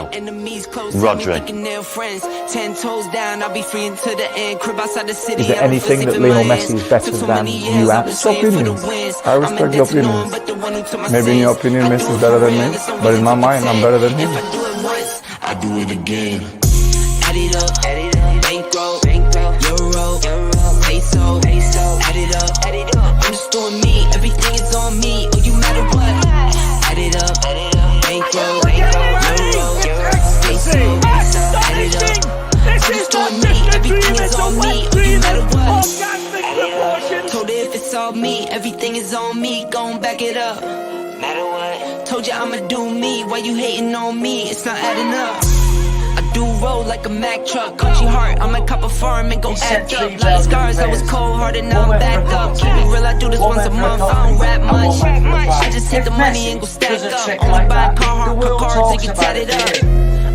now. Rhodri. Is there anything that Lionel Messi is better than you at? It's opinions. I respect your opinions. Maybe in your opinion Messi is better than me, but in my mind I'm better than him. I do it again. Add it up, bankroll, euro, peso, add it up, I'm just doing me, everything is on me, oh you matter what, add it up, bankroll, euro, peso, add it up, I'm just doing me, everything is on me, oh you matter what, told her if it's all me, everything is on me, gon' back it up, matter what, told you I'ma do me, why you hating on me, it's not adding up. Do roll like a Mack truck, country heart, I might cop a farm and go act up. Lot of scars, I was cold hearted, now I'm back up. Keep it real, I do this once a month, I don't rap much. I just hit the money and go stack up. Only buy cars, so you can tat it up.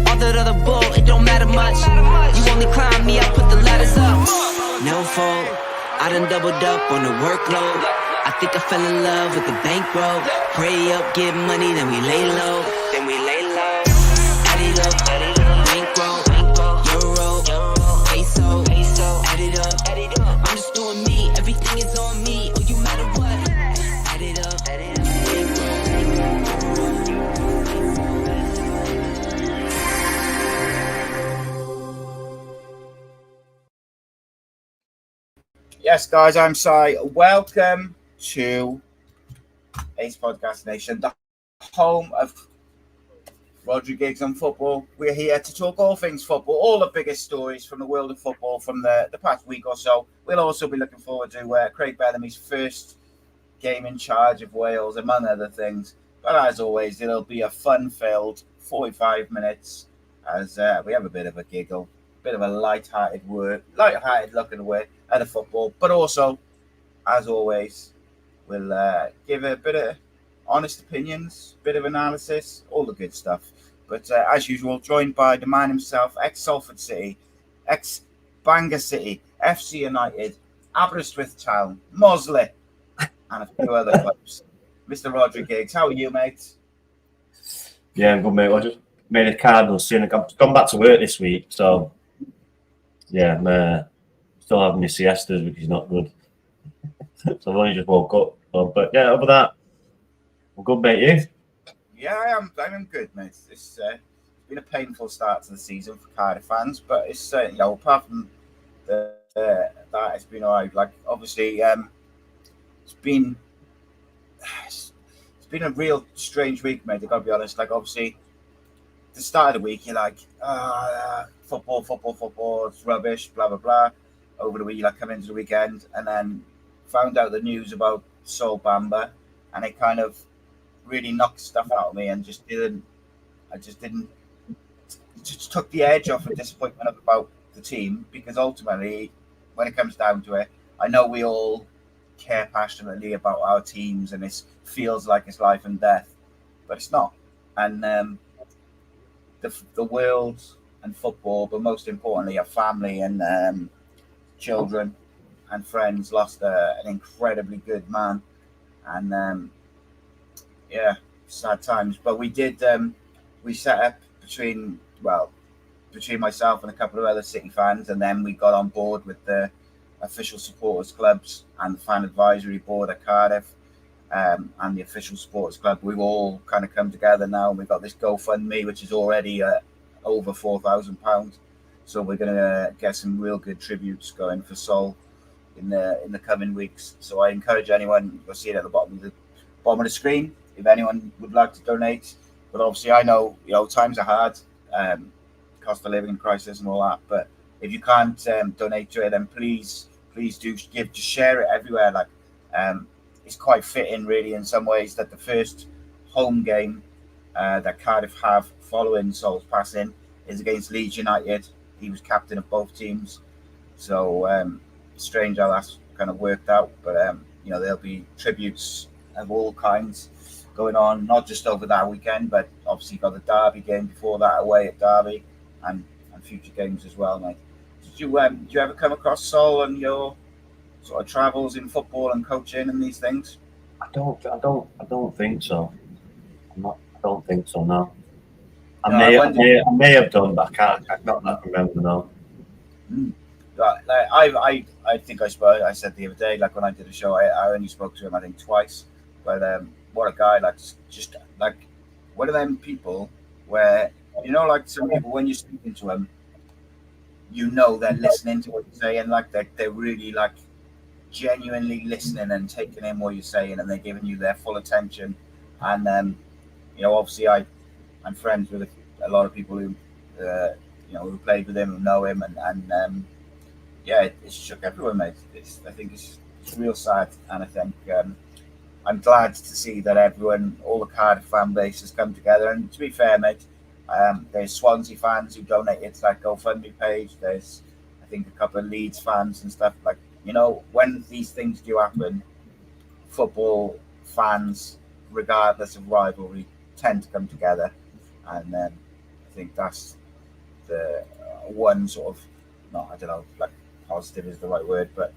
All that other bull, it don't matter much. You only climb me, I put the ladders up. No fault, I done doubled up on the workload. I think I fell in love with the bankroll. Pray up, get money, then we lay low. Add it up, bankroll, euro, peso, add it up, I'm just doing me, everything is on me, oh you matter what, add it up, Yes, guys, I'm Si. Welcome to Ace Podcast Nation, the home of Rhodri Giggs on football. We're here to talk all things football, all the biggest stories from the world of football from the past week or so. We'll also be looking forward to Craig Bellamy's first game in charge of Wales, among other things. But as always, it'll be a fun-filled 45 minutes as we have a bit of a giggle, a bit of a light-hearted look at the football. But also, as always, we'll give a bit of honest opinions, bit of analysis, all the good stuff. But as usual, joined by the man himself, ex-Salford City, ex-Bangor City, FC United, Aberystwyth Town, Mosley, and a few other clubs. Mr. Rhodri Giggs, how are you, mate? Yeah, I'm good, mate. I just made a Cardinals soon. I've gone back to work this week, so yeah, I'm still having my siestas, which is not good. So I've only just woke up. But yeah, over that, I'm good, mate. You? Yeah, I'm good, mate. It's been a painful start to the season for Cardiff fans, but it's apart from that, it's been alright. Like obviously, it's been a real strange week, mate. I've got to be honest. Like obviously, the start of the week, you're like, football, it's rubbish, blah blah blah. Over the week, you come into the weekend, and then found out the news about Sol Bamba, and it kind of really knocked stuff out of me and just took the edge off of disappointment about the team, because ultimately when it comes down to it, I know we all care passionately about our teams and it feels like it's life and death, but it's not. And the world and football, but most importantly our family and children and friends lost an incredibly good man, and sad times. But we did we set up between myself and a couple of other City fans, and then we got on board with the official supporters clubs and the fan advisory board at Cardiff, and the official supporters club. We've all kind of come together now, and we've got this GoFundMe which is already over £4,000, so we're going to get some real good tributes going for Sol in the coming weeks. So I encourage anyone, you'll see it at the bottom of the screen, if anyone would like to donate. But obviously I know times are hard, cost of living crisis and all that, but if you can't donate to it, then please do just share it everywhere. Like it's quite fitting really in some ways that the first home game that Cardiff have following Sol's passing is against Leeds United. He was captain of both teams, so strange how that's kind of worked out. But there'll be tributes of all kinds going on, not just over that weekend, but obviously got the Derby game before that away at Derby, and future games as well, mate. Did you ever come across Sol on your sort of travels in football and coaching and these things? I don't think so. I don't think so, no. I may have done, but I can't remember now. I think I said the other day, like when I did a show, I only spoke to him I think twice, but what a guy! Like just like one of them people where like some people when you're speaking to them, they're listening to what you're saying, like they're really like genuinely listening and taking in what you're saying, and they're giving you their full attention. And obviously I'm friends with a lot of people who who played with him, who know him, and it shook everyone, mate. I think it's real sad, and I think I'm glad to see that all the Cardiff fan base has come together. And to be fair, mate, there's Swansea fans who donated to that GoFundMe page. There's, I think, a couple of Leeds fans and stuff. Like, when these things do happen, football fans, regardless of rivalry, tend to come together. And I think that's the one sort of, I don't know, like positive is the right word, but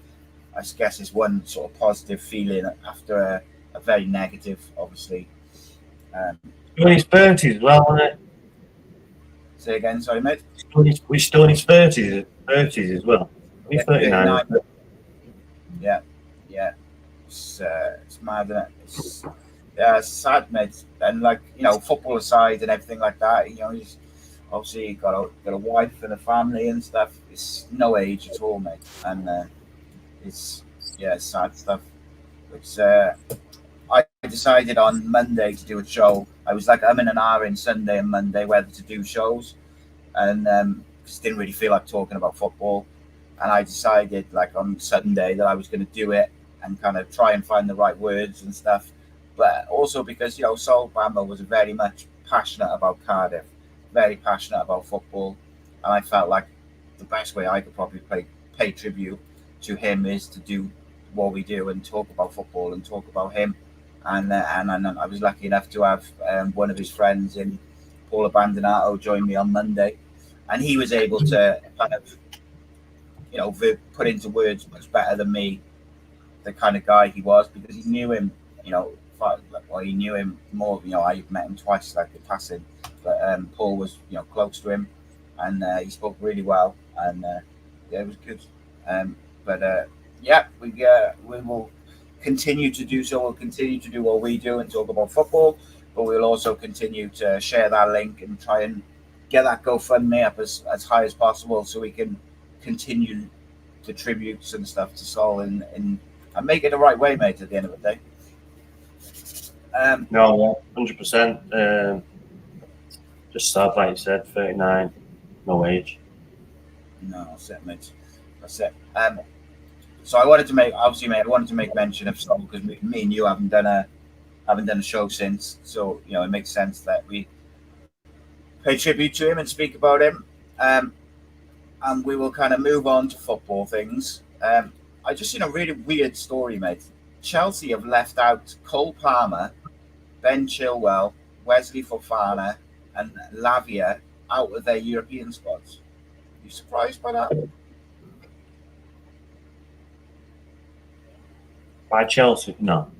I guess it's one sort of positive feeling after a very negative, obviously. Still in his 30s as well, isn't it? Say again, sorry, mate. We're still in his 30s as well. He's 39. Yeah. It's mad, isn't it? It's sad, mate. And like, football aside and everything like that, he's obviously got a wife and a family and stuff. It's no age at all, mate. And it's sad stuff. Which I decided on Monday to do a show. I was like, I'm in an hour in Sunday and Monday whether to do shows, and just didn't really feel like talking about football. And I decided, like on Sunday, that I was going to do it and kind of try and find the right words and stuff. But also because Sol Bamba was very much passionate about Cardiff, very passionate about football, and I felt like the best way I could probably pay tribute to him is to do what we do and talk about football and talk about him. And I was lucky enough to have one of his friends in Paul Abandonado join me on Monday, and he was able to kind of put into words much better than me the kind of guy he was, because he knew him, he knew him more. I met him twice, like in passing, but Paul was close to him, and he spoke really well, and it was good. We will continue to do so. We'll continue to do what we do and talk about football, but we'll also continue to share that link and try and get that GoFundMe up as high as possible, so we can continue the tributes and stuff to Sol and make it the right way, mate, at the end of the day. No, 100%. Just sad, like you said, 39, no age. No, that's it, mate. That's it. So I wanted to make mention of Sol, because me and you haven't done a show since, so it makes sense that we pay tribute to him and speak about him. And we will kind of move on to football things. I just seen a really weird story, mate. Chelsea have left out Cole Palmer, Ben Chilwell, Wesley Fofana, and Lavia out of their European squads. Are you surprised by that? By Chelsea? No.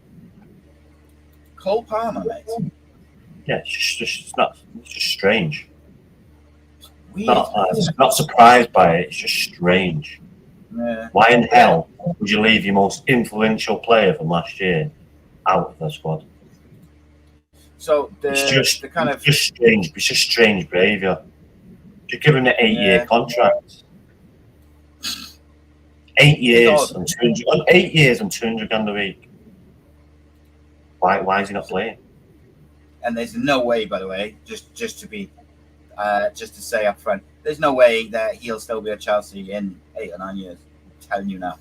Cole Palmer, mate. Yeah, it's just strange. Weird. Not surprised by it. It's just strange. Yeah. Why in hell would you leave your most influential player from last year out of the squad? So it's just strange. It's just strange behaviour. Just give him an 8-year contract. 8 years and 200. 8 years and 200 grand a week. Why is he not playing? And there's no way, by the way, just to say up front, there's no way that he'll still be at Chelsea in 8 or 9 years. I'm telling you now.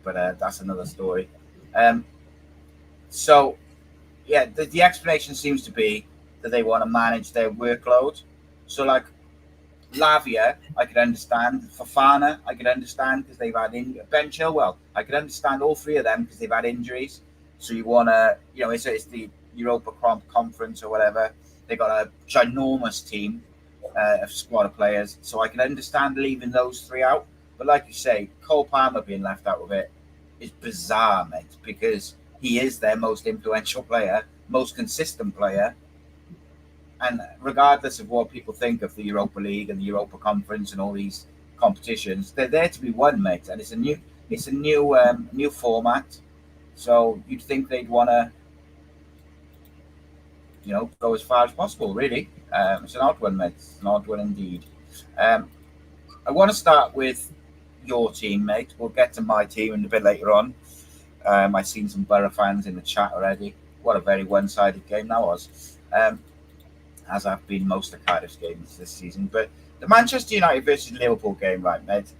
But that's another story. So, yeah, the explanation seems to be that they want to manage their workload. So, like, Lavia, I could understand. Fofana, I could understand because they've had Ben Chilwell, I could understand all three of them because they've had injuries. So you want to, it's the Europa Conference or whatever. They got a ginormous team, a squad of players. So I can understand leaving those three out. But like you say, Cole Palmer being left out of it is bizarre, mate, because he is their most influential player, most consistent player. And regardless of what people think of the Europa League and the Europa Conference and all these competitions, they're there to be won, mate. And it's a new format. So you'd think they'd want to, go as far as possible, really. It's an odd one, mate. It's an odd one indeed. I want to start with your team, mate. We'll get to my team in a bit later on. I've seen some Borough fans in the chat already. What a very one-sided game that was, as have been most of Cardiff's games this season. But the Manchester United versus Liverpool game, right, mate?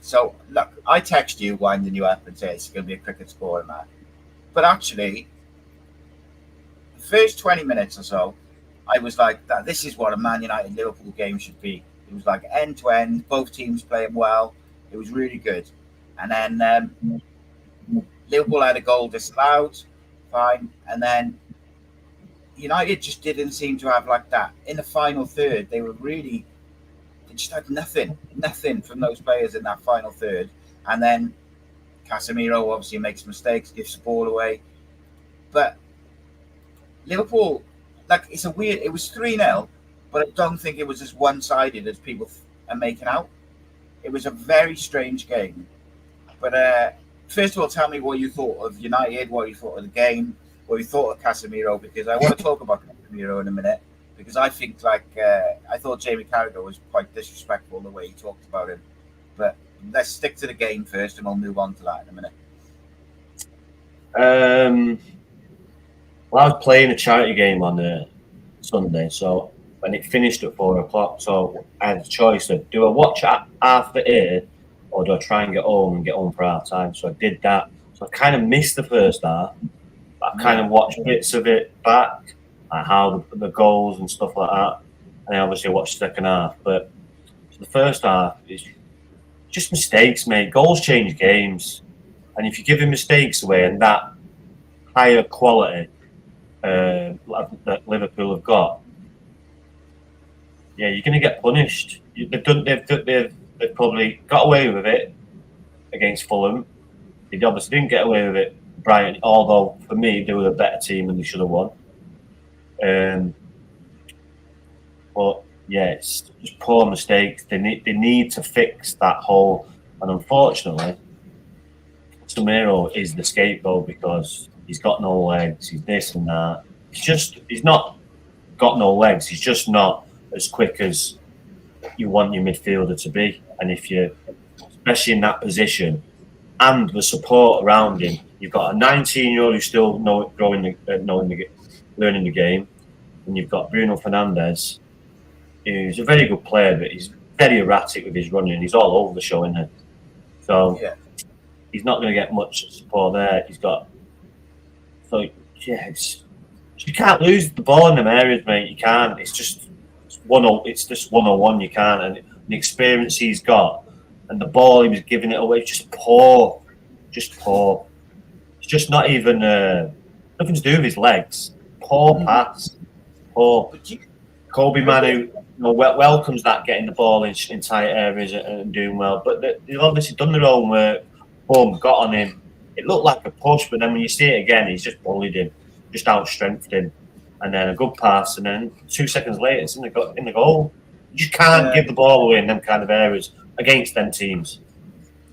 So, look, I text you, winding you up and say it's going to be a cricket score and that. But actually, the first 20 minutes or so, I was like, this is what a Man United-Liverpool game should be. It was like end-to-end, both teams playing well. It was really good. And then Liverpool had a goal disallowed, fine. And then United just didn't seem to have like that. In the final third, they just had nothing from those players in that final third. And then Casemiro obviously makes mistakes, gives the ball away. But Liverpool, it was 3-0, but I don't think it was as one-sided as people are making out. It was a very strange game. But first of all, tell me what you thought of United, what you thought of the game, what you thought of Casemiro, because I want to talk about Casemiro in a minute, because I think I thought Jamie Carragher was quite disrespectful the way he talked about him. But let's stick to the game first and we'll move on to that in a minute. Well, I was playing a charity game on Sunday, so when it finished at 4 o'clock, so I had a choice of do I watch half of it or do I try and get home for half time? So I did that. So I kind of missed the first half. But I kind of watched bits of it back, like how the goals and stuff like that. And I obviously watched the second half. But the first half is just mistakes, mate. Goals change games. And if you're giving mistakes away and that higher quality that Liverpool have got, you're going to get punished. They've probably got away with it against Fulham. They obviously didn't get away with it, Brighton, although for me they were a better team and they should have won. But it's just poor mistakes. They need to fix that hole, and unfortunately, Casemiro is the scapegoat because he's got no legs. He's this and that. He's not got no legs. He's just not as quick as you want your midfielder to be. And if you, especially in that position, and the support around him, you've got a 19-year-old who's still learning the game, and you've got Bruno Fernandes, who's a very good player, but he's very erratic with his running. He's all over the show, isn't he? So he's not going to get much support there. You can't lose the ball in them areas, mate. You can't. It's just 101. You can't, and the experience he's got. And the ball he was giving it away, just poor. It's just not even nothing to do with his legs. Poor pass. Poor. Kobe Manu welcomes that, getting the ball in tight areas and doing well. But they've obviously done their own work. Boom, got on him. It looked like a push, but then when you see it again, he's just bullied him, just outstrengthened him. And then a good pass, and then 2 seconds later, it's in the goal. You just can't give the ball away in them kind of areas against them teams.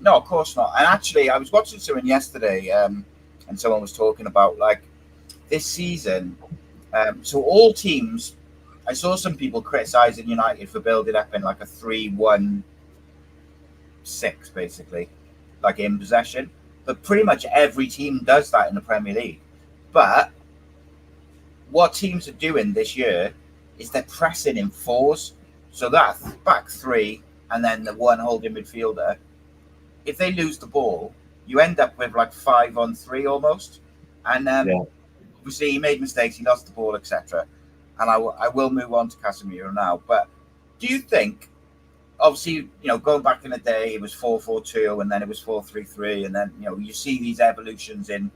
No, of course not. And actually, I was watching something yesterday, and someone was talking about this season. So all teams, I saw some people criticising United for building up in a 3-1-6, basically, in possession. But pretty much every team does that in the Premier League. But what teams are doing this year is they're pressing in fours. So that back three and then the one holding midfielder, if they lose the ball, you end up with 5-on-3 almost. And obviously he made mistakes, he lost the ball, etc. And I will move on to Casemiro now. But do you think, obviously, going back in the day, it was 4-4-2 and then it was 4-3-3. And then, you see these evolutions in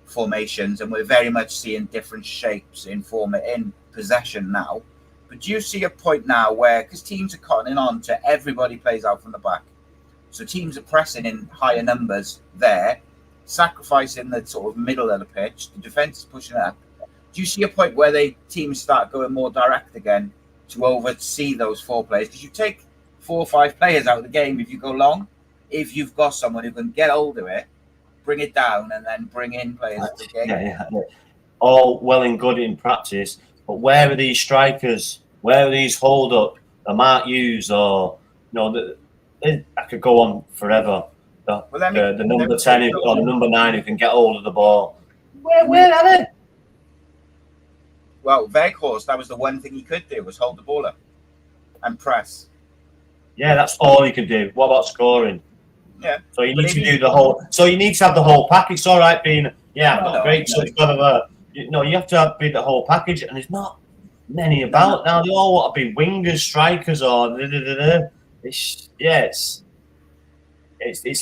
formations, and we're very much seeing different shapes in possession now. But do you see a point now where, because teams are cottoning on to everybody plays out from the back, so teams are pressing in higher numbers there, sacrificing the sort of middle of the pitch, the defence is pushing up, do you see a point where teams start going more direct again to oversee those 4 players? Because you take 4 or 5 players out of the game if you go long. If you've got someone who can get hold of it, bring it down, and then bring in players to the game. Yeah. All well and good in practice, but where are these strikers? Where are these hold up? The Mark Hughes, or I could go on forever. The number 10 or the number 9 who can get hold of the ball. Where are they? Well, Weghorst, that was the one thing he could do, was hold the ball up and press. Yeah, that's all you can do. What about scoring? Yeah. So you need to do the whole. So you need to have the whole package. It's all right being great. So it's you have to be the whole package, and there's not many about now. They all want to be wingers, strikers, or it's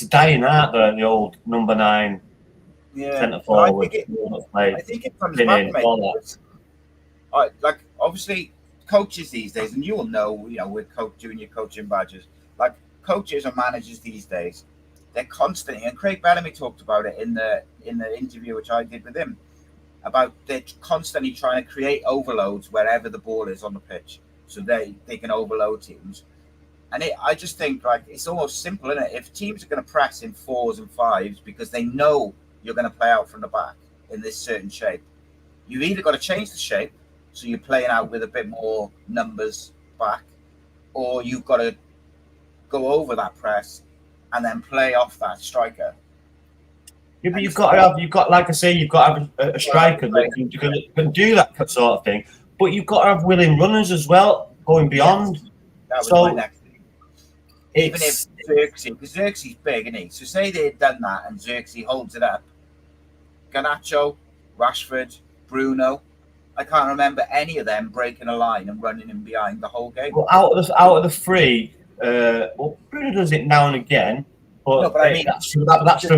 a dying art. The old number 9 centre forward. I think it comes back, mate. Like obviously, coaches these days, and you will know, with doing your coaching badges, like coaches and managers these days, they're constantly. And Craig Bellamy talked about it in the interview which I did with him, about they're constantly trying to create overloads wherever the ball is on the pitch, so they can overload teams. And I just think like it's almost simple, isn't it? If teams are going to press in 4s and 5s because they know you're going to play out from the back in this certain shape, you've either got to change the shape, so you're playing out with a bit more numbers back, or you've got to go over that press and then play off that striker. Yeah, but you've got to have, like I say, you've got to have a striker that can do that sort of thing. But you've got to have willing runners as well, going beyond. Yes. That was my next thing. Even if Xerxes, because Xerxes big, isn't he? So say they had done that and Xerxes holds it up. Garnacho, Rashford, Bruno, I can't remember any of them breaking a line and running in behind the whole game. Well, out of the 3, Bruno does it now and again. But I mean, that's from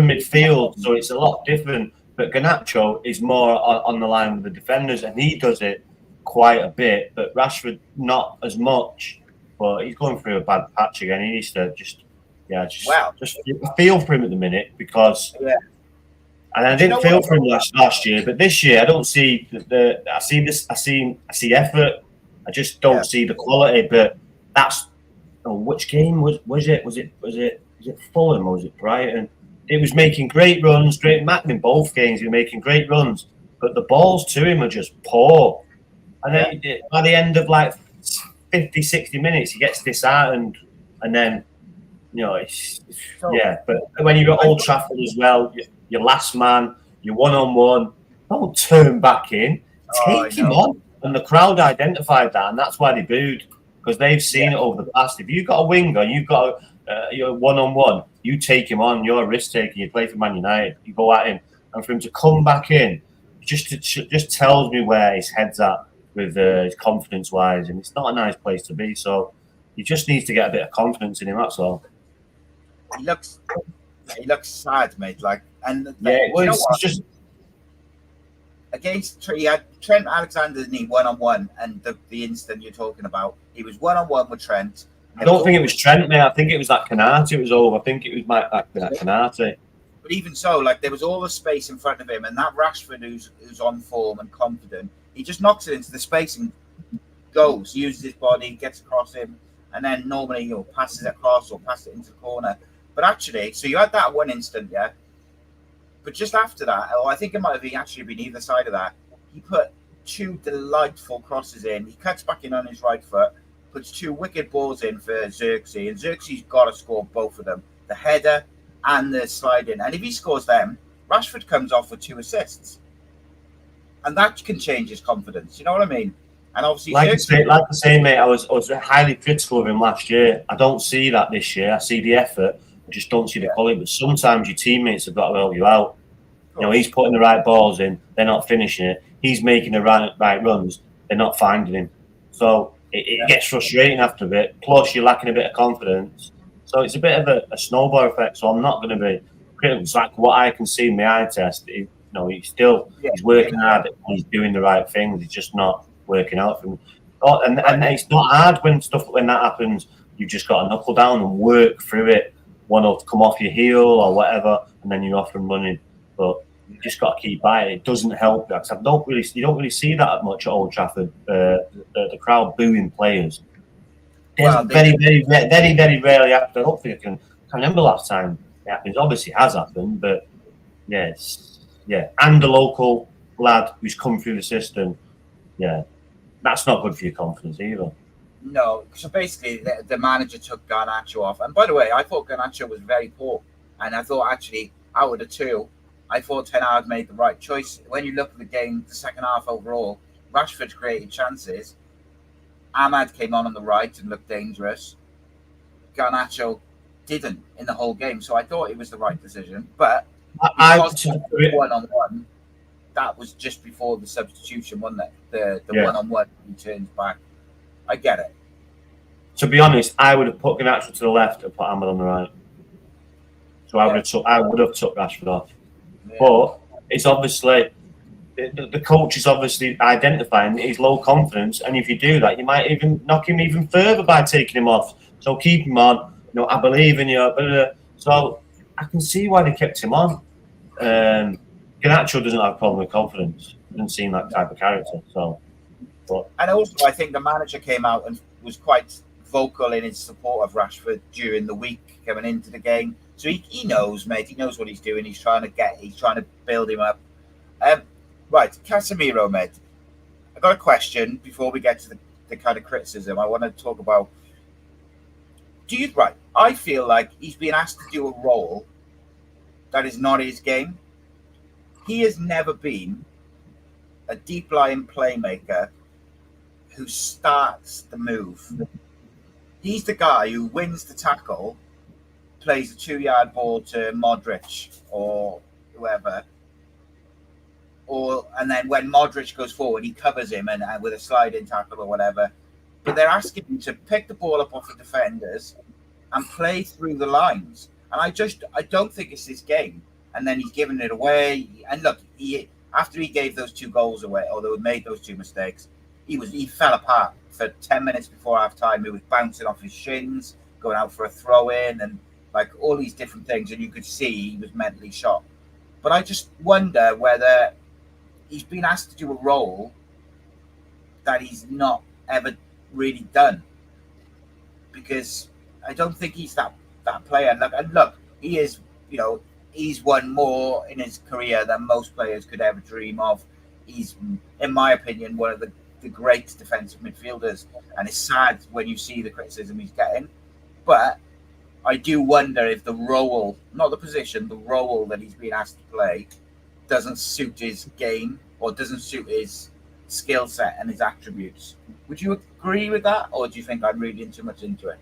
midfield, so it's a lot different. But Garnacho is more on the line with the defenders, and he does it quite a bit. But Rashford, not as much. But he's going through a bad patch again. He needs to just feel for him at the minute because. Yeah. And I didn't feel for him last year, but this year I don't see I see effort. I just don't see the quality. But that's which game was it? Was it Fulham or was it Brighton? It was making great runs, great in both games. He was making great runs, but the balls to him are just poor. And then by the end of like 50, 60 minutes, he gets disheartened, and then But when you're at Old Trafford as well, your last man, you're 1-on-1. Don't turn back in. Take him on, and the crowd identified that, and that's why they booed, because they've seen it over the past. If you've got a winger, you've got you're 1-on-1, you take him on. You're a risk taker. You play for Man United. You go at him, and for him to come back in, just tells me where his head's at with his confidence wise, and it's not a nice place to be. So he just needs to get a bit of confidence in him. That's all. He looks sad, mate. It's just against he had Trent Alexander-Arnold 1-on-1, and the instant you're talking about, he was 1-on-1 with Trent. I don't think it was Trent, mate. I think it was that Canate. It was over. I think it was that Canate. But even so, like there was all the space in front of him, and that Rashford, who's on form and confident, he just knocks it into the space and goes, uses his body, gets across him, and then normally passes it across or passes it into the corner. But actually, so you had that one instant, yeah. But just after that, I think it might have actually been either side of that, he put 2 delightful crosses in. He cuts back in on his right foot, puts 2 wicked balls in for Xerxes, and Xerxes got to score both of them, the header and the slide in. And if he scores them, Rashford comes off with 2 assists. And that can change his confidence. You know what I mean? And obviously, like I say, mate, I was highly critical of him last year. I don't see that this year. I see the effort. I just don't see the quality. But sometimes your teammates have got to help you out. He's putting the right balls in. They're not finishing it. He's making the right runs. They're not finding him. So it gets frustrating after a bit. Plus, you're lacking a bit of confidence. So it's a bit of a snowball effect. So I'm not going to be critical. It's like what I can see in my eye test. He's working hard. He's doing the right things. It's just not working out for him. And it's not hard when that happens. You've just got to knuckle down and work through it. One will come off your heel or whatever, and then you're off and running. But You just got to keep by it. It doesn't help because you don't really see that much at Old Trafford. The crowd booing players. Well, very rarely happens. I don't think I can remember last time it happens. Obviously, it has happened, but and the local lad who's come through the system, that's not good for your confidence either. No, so basically the manager took Garnacho off. And by the way, I thought Garnacho was very poor. And I thought actually, out of the two, I thought Ten Hag made the right choice. When you look at the game, the second half overall, Rashford created chances. Ahmad came on the right and looked dangerous. Garnacho didn't in the whole game. So I thought it was the right decision. But one-on-one, that was just before the substitution, wasn't it? The one-on-one, he turns back. I get it. To be honest, I would have put Garnacho to the left and put Ahmad on the right. So I would have took Rashford off. Yeah. But it's obviously the coach is obviously identifying his low confidence, and if you do that, you might even knock him even further by taking him off. So keep him on. I believe in you. So I can see why they kept him on. Garnacho doesn't have a problem with confidence. Doesn't seem that type of character. And also, I think the manager came out and was quite vocal in his support of Rashford during the week coming into the game. So he knows, mate. He knows what he's doing. He's trying to build him up. Right, Casemiro, mate. I got a question before we get to the kind of criticism. I want to talk about. I feel like he's been asked to do a role that is not his game. He has never been a deep-lying playmaker who starts the move. He's the guy who wins the tackle, plays a 2-yard ball to Modric or whoever, and then when Modric goes forward, he covers him and with a slide-in tackle or whatever. But they're asking him to pick the ball up off the defenders and play through the lines. And I don't think it's his game. And then he's giving it away. And look, after he gave those 2 goals away, or they made those 2 mistakes, he fell apart for 10 minutes before half time. He was bouncing off his shins, going out for a throw in, and like all these different things. And you could see he was mentally shot. But I just wonder whether he's been asked to do a role that he's not ever really done, because I don't think he's that player. Look, he is, he's won more in his career than most players could ever dream of. He's, in my opinion, one of the great defensive midfielders, and it's sad when you see the criticism he's getting. But I do wonder if the role, not the position, the role that he's been asked to play doesn't suit his game or doesn't suit his skill set and his attributes. Would you agree with that, or do you think I'm reading too much into it?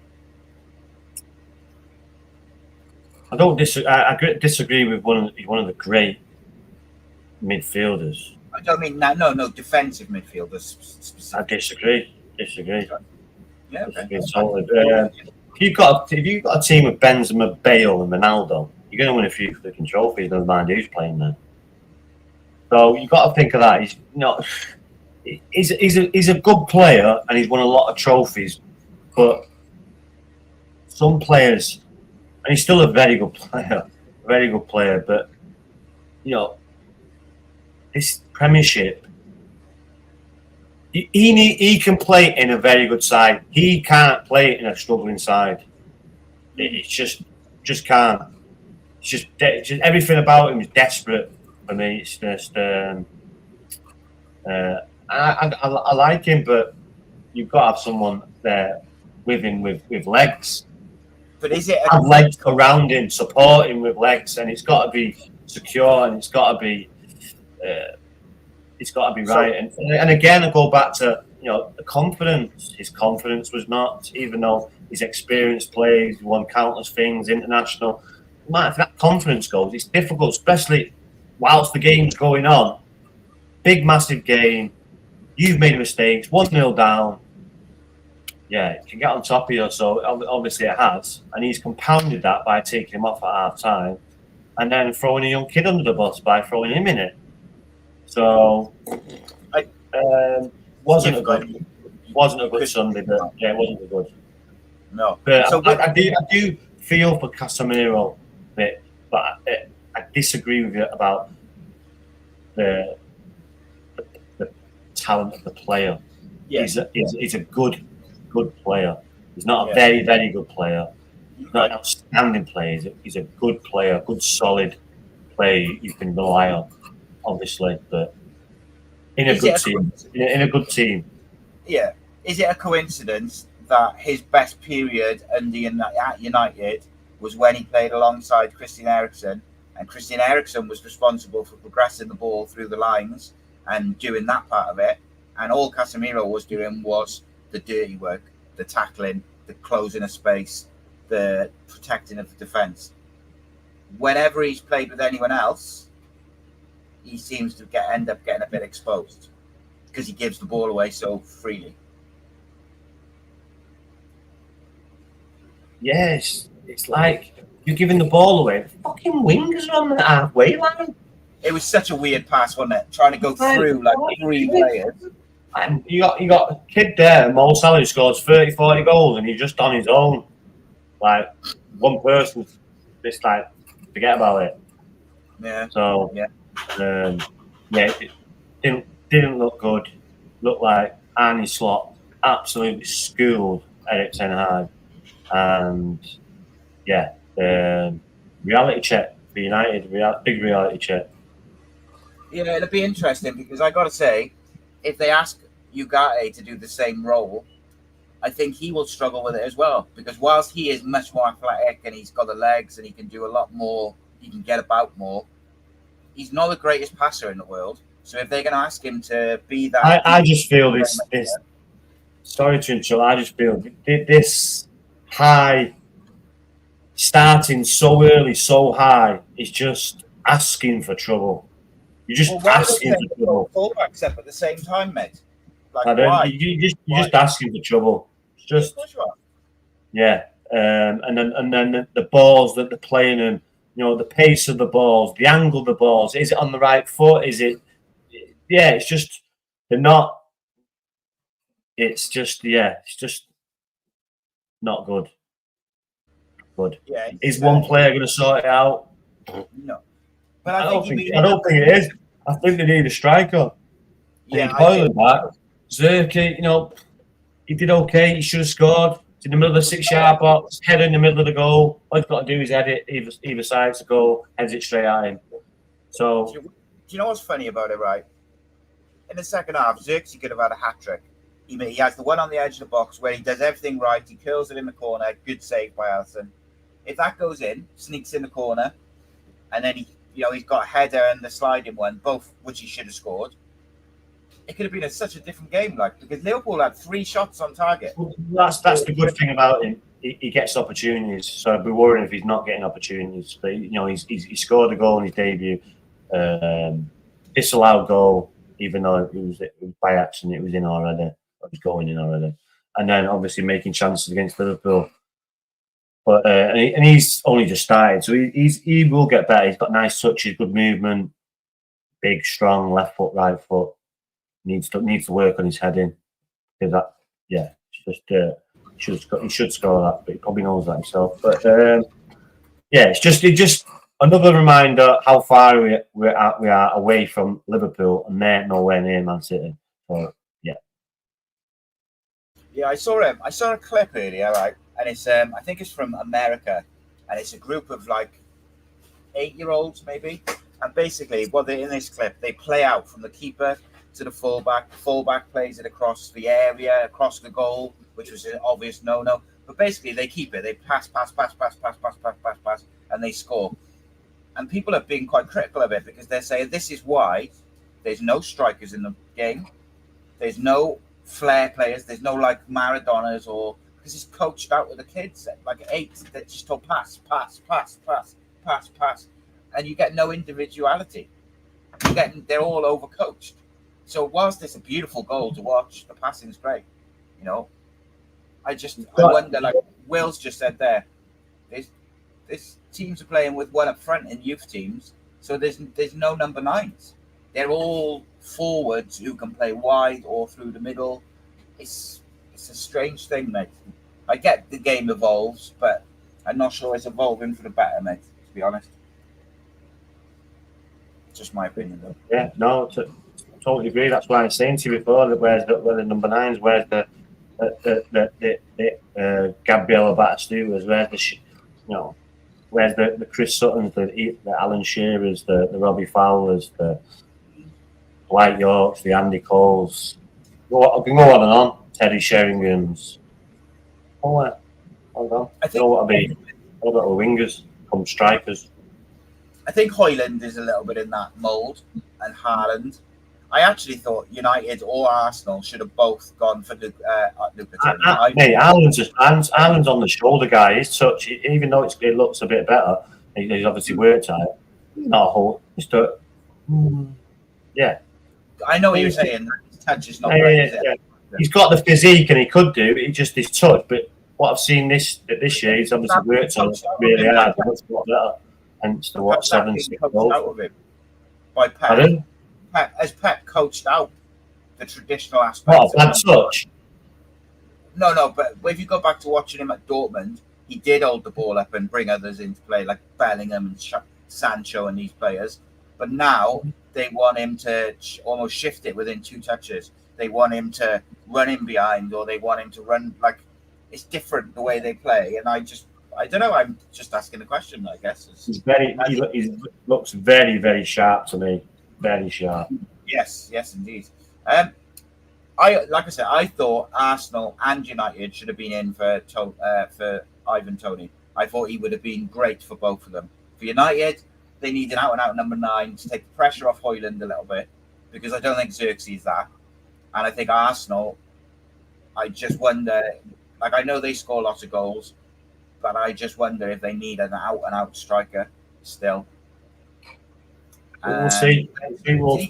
I don't disagree. I disagree with one of the great midfielders. I don't mean no defensive midfielders specifically. I disagree. Yeah, okay. If you've got a team of Benzema, Bale, and Ronaldo, you're going to win a few freaking trophies. Never mind who's playing there. So you've got to think of that. He's a good player and he's won a lot of trophies, but some players, and he's still a very good player, but this Premiership, he can play in a very good side. He can't play in a struggling side. It's just can't. It's just everything about him is desperate for me. It's just I like him, but you've got to have someone there with him with legs. But is it have legs around him, support him with legs, and it's got to be secure, and it's got to be right. And again, I go back to the confidence. His confidence was not, even though his experienced plays, won countless things, international. If that confidence goes, it's difficult, especially whilst the game's going on. Big, massive game. You've made mistakes. 1-0 down. Yeah, it can get on top of you. So obviously it has, and he's compounded that by taking him off at half time, and then throwing a young kid under the bus by throwing him in it. So wasn't a good Sunday, but yeah, it wasn't a good. No, but so I do feel for Casemiro a bit, but I disagree with you about the talent of the player. Yeah. He's a good player. He's not a Yeah. very, very good player. He's not Right. an outstanding player. He's a good player, good, solid player you can rely on, obviously. But in a Is good it a team, in a good team. Yeah. Is it a coincidence that his best period at United was when he played alongside Christian Eriksen, and Christian Eriksen was responsible for progressing the ball through the lines and doing that part of it, and all Casemiro was doing was the dirty work, the tackling, the closing of space, the protecting of the defence. Whenever he's played with anyone else, he seems to end up getting a bit exposed because he gives the ball away so freely. Yes, it's like you're giving the ball away. The fucking wingers are on the halfway line. It was such a weird pass, wasn't it? Trying to go through like 3 players. And you got a kid there, Mo Salah, who scores 30, 40 goals, and he's just on his own. Like, one person, just like, forget about it. Yeah. So, Yeah. It didn't look good. Looked like Arne Slot absolutely schooled Erik Ten Hag. And, yeah, reality check for United, big reality check. Yeah, it'll be interesting because I got to say, if they ask Ugarte to do the same role, I think he will struggle with it as well. Because whilst he is much more athletic and he's got the legs and he can do a lot more, he can get about more, he's not the greatest passer in the world. So if they're going to ask him to be that... I just feel this sorry to interrupt, I just feel this high, starting so early, so high, is just asking for trouble. You're just asking for trouble. Fullbacks up at the same time, mate. Like, I don't. why? You're just asking for trouble. It's just yeah. And then the balls that they're playing and the pace of the balls, the angle of the balls. Is it on the right foot? Is it? Yeah. It's just they're not. It's just not good. Good. Yeah. Is one player going to sort it out? No. But I don't think it is. I think they need a striker. Yeah, Boiling back. Zerke, he did okay. He should have scored. It's in the middle of the 6-yard box, header in the middle of the goal. All he's got to do is head it either side to goal, heads it straight at him. So, do you know what's funny about it, right? In the second half, Xerxes could have had a hat-trick. He has the one on the edge of the box where he does everything right. He curls it in the corner. Good save by Alisson. If that goes in, sneaks in the corner, and then he's got a header and the sliding one, both which he should have scored. It could have been such a different game, because Liverpool had 3 shots on target. That's the good thing about him. He gets opportunities, so I'd be worried if he's not getting opportunities. But he scored a goal in his debut, disallowed goal, even though it was by accident. It was in already. It was going in already, and then obviously making chances against Liverpool. But and he's only just started, so he will get better. He's got nice touches, good movement, big, strong left foot, right foot. Needs to work on his heading, because it's just he should score that, but he probably knows that himself. But it's just another reminder how far we are away from Liverpool, and they're nowhere near Man City. So yeah, I saw him. I saw a clip earlier, right, and it's I think it's from America, and it's a group of 8-year-olds maybe, and basically in this clip they play out from the keeper to the fullback. The fullback plays it across the area, across the goal, which was an obvious no-no. But basically, they keep it. They pass, and they score. And people have been quite critical of it because they're saying this is why there's no strikers in the game. There's no flair players. There's no Maradonas because it's coached out with the kids, 8 that just all pass, and you get no individuality. They're all overcoached. So whilst it's a beautiful goal to watch, the passing's great. I wonder, Will's just said there, this teams are playing with one up front in youth teams, so there's no number 9s. They're all forwards who can play wide or through the middle. It's a strange thing, mate. I get the game evolves, but I'm not sure it's evolving for the better, mate, to be honest. Just my opinion, though. Yeah, no, totally agree. That's why I was saying to you before that where the number 9s, where's the Gabriella Batistutas, where's the Chris Suttons, the Alan Shearers, the Robbie Fowlers, the Dwight Yorks, the Andy Coles. I can go on and on. Teddy Sheringham's. Hold on. I think what I mean. All about the wingers, come strikers. I think Højlund is a little bit in that mould, and Haaland. I actually thought United or Arsenal should have both gone for Luca Toni. Hey, Alan's on the shoulder guy. His touch, even though it looks a bit better, he's obviously worked at it. Not a whole. Yeah. I know what you're saying. His touch is not great, is it? Yeah. He's got the physique and he could do, but just his touch. But what I've seen this year, he's obviously worked on it really hard. That's a lot better. Hence the 7-6 goals. Out of him by Pep. Pardon? Has Pep coached out the traditional aspects? What, bad touch? No, but if you go back to watching him at Dortmund, he did hold the ball up and bring others into play, like Bellingham and Sancho and these players. But now they want him to almost shift it within 2 touches. They want him to run in behind, or they want him to run like it's different the way they play. And I don't know. I'm just asking a question, I guess. He looks very, very sharp to me. Very sharp. Yes, indeed. I thought Arsenal and United should have been in for Ivan Toney. I thought he would have been great for both of them. For United, they need an out-and-out number 9 to take the pressure off Højlund a little bit, because I don't think Xerxes that. And I think Arsenal, I just wonder, like I know they score lots of goals, but I just wonder if they need an out-and-out striker still. We'll see. We'll see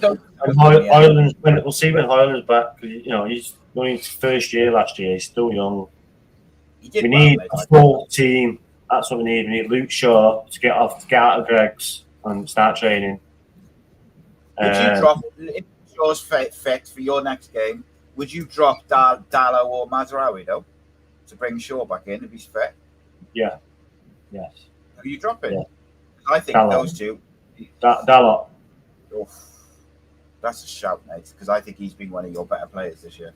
when Højlund's back. He's going into first year last year. He's still young. We need a full team. That's what we need. We need Luke Shaw to get out of Greg's and start training. Would you drop if Shaw's fit for your next game? Would you drop Dallo or Mazraoui though to bring Shaw back in if he's fit? Yeah. Yes. Who you drop it? Yeah. I think Dallo. Those two. Dallo. That's a shout, mate, because I think he's been one of your better players this year.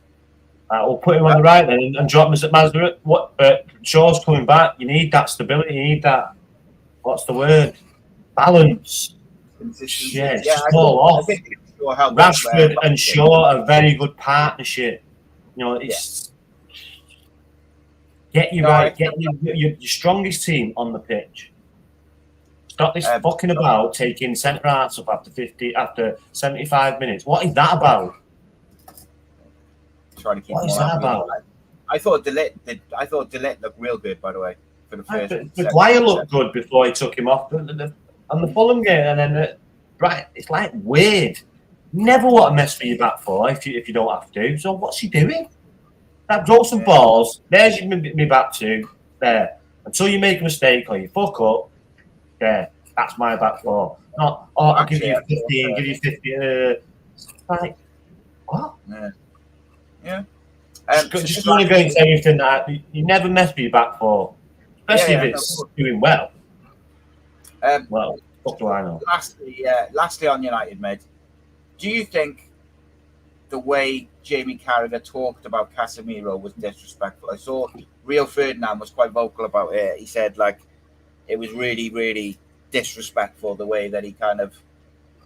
We'll put him on the right then and drop him at Mazda. Shaw's coming back. You need that stability. You need that. What's the word? Balance. Consistency. Yeah, fall off. Rashford and Shaw are a very good partnership. It's get you right. Get your strongest team on the pitch. Stop this fucking about taking centre halves up after 75 minutes. What is that about? Trying to keep what is that about? I thought Delit looked real good, by the way, for the first. Maguire looked good before he took him off on the Fulham game, and then it's like weird. Never want to mess with your back four if you don't have to. So what's he doing? Draw some balls. There's me back two there. Until you make a mistake or you fuck up. Yeah, that's my back four. Not, I'll give you 15, give you 50. Like, what? Yeah. Just want to go into everything that you never mess with your back four, especially if it's doing well. Well, what do I know? Lastly on United, mate, do you think the way Jamie Carragher talked about Casemiro was disrespectful? I saw Rio Ferdinand was quite vocal about it. He said, like, it was really, really disrespectful the way that he kind of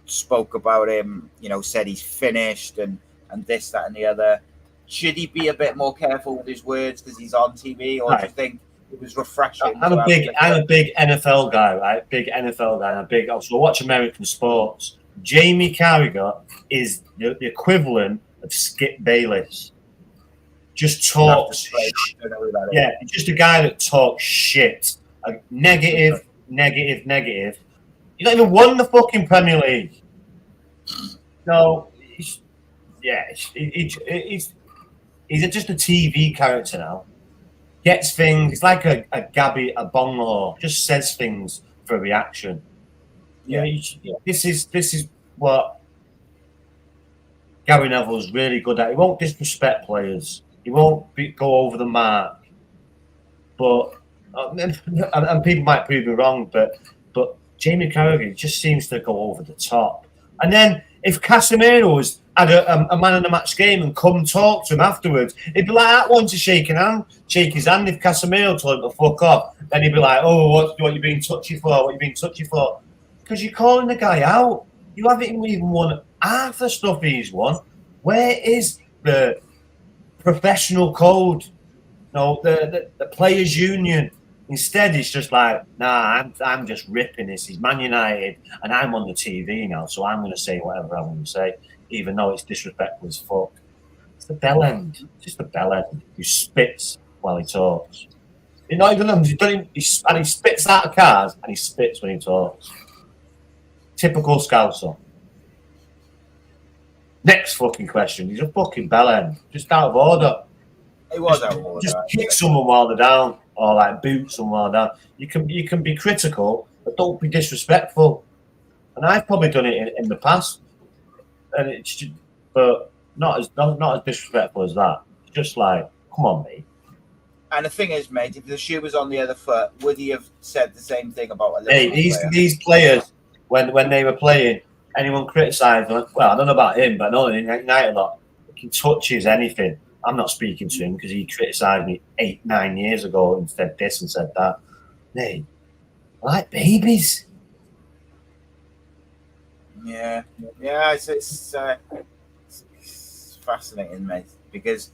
spoke about him, said he's finished and this, that, and the other. Should he be a bit more careful with his words because he's on TV, or do you think it was refreshing? I'm a big NFL guy, right? Big NFL guy. I also watch American sports. Jamie Carragher is the equivalent of Skip Bayless. Just talks. Yeah, just a guy that talks shit. Negative. He's not even won the fucking Premier League. No, he's just a TV character now. Gets things. It's like a Gabby Abongo. Just says things for a reaction. This is what Gary Neville's really good at. He won't disrespect players. He won't go over the mark. But and people might prove me wrong, but Jamie Carragher just seems to go over the top. And then if Casemiro was had a man in the match game and come talk to him afterwards, he'd be like that one to shake his hand. If Casemiro told him to fuck off, then he'd be like, oh, what you being touchy for? What you being touchy for? Because you're calling the guy out. You haven't even won half the stuff he's won. Where is the professional code? No, the players' union. Instead, it's just like, nah, I'm just ripping this. He's Man United, and I'm on the TV now, so I'm going to say whatever I want to say, even though it's disrespectful as fuck. It's the bell end. It's just the bell end who spits while he talks. You're not even he spits out of cars, and he spits when he talks. Typical Scouser. Next fucking question. He's a fucking bell end. Just out of order. It was out of order. Just kick someone while they're down. Or like boot someone down. You can be critical, but don't be disrespectful. And I've probably done it in the past, and but not as disrespectful as that. It's just like, come on, mate. And the thing is, mate, if the shoe was on the other foot, would he have said the same thing about a Liverpool player? These players, when they were playing, anyone criticised them. Well, I don't know about him, but I know in United a lot. He touches anything. I'm not speaking to him because he criticised me 8-9 years ago and said this and said that. Hey, like babies. Yeah, it's fascinating, mate. Because,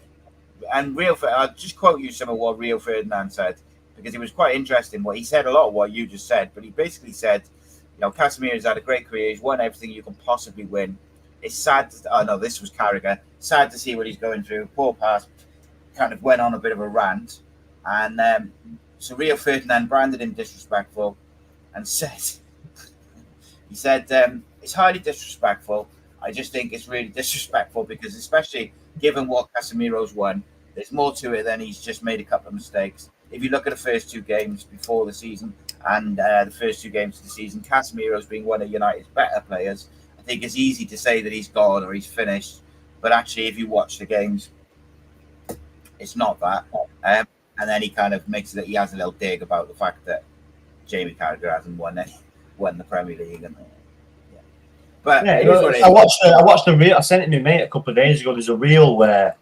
and I'll just quote you some of what Rio Ferdinand said, because it was quite interesting. What he said, a lot of what you just said, but he basically said, you know, Casemiro's had a great career. He's won everything you can possibly win. It's sad. This was Carragher. Sad to see what he's going through. Poor pass. Kind of went on a bit of a rant, and so Rio Ferdinand branded him disrespectful, and said, he said, it's highly disrespectful. I just think it's really disrespectful because, especially given what Casemiro's won, there's more to it than he's just made a couple of mistakes. If you look at the first two games before the season and the first two games of the season, Casemiro's being one of United's better players. I think it's easy to say that he's gone or he's finished, but actually, if you watch the games, it's not that. And then he kind of makes it. He has a little dig about the fact that Jamie Carragher hasn't won the Premier League. And yeah. But yeah, I watched the reel. I sent it to my mate a couple of days ago. There's a reel where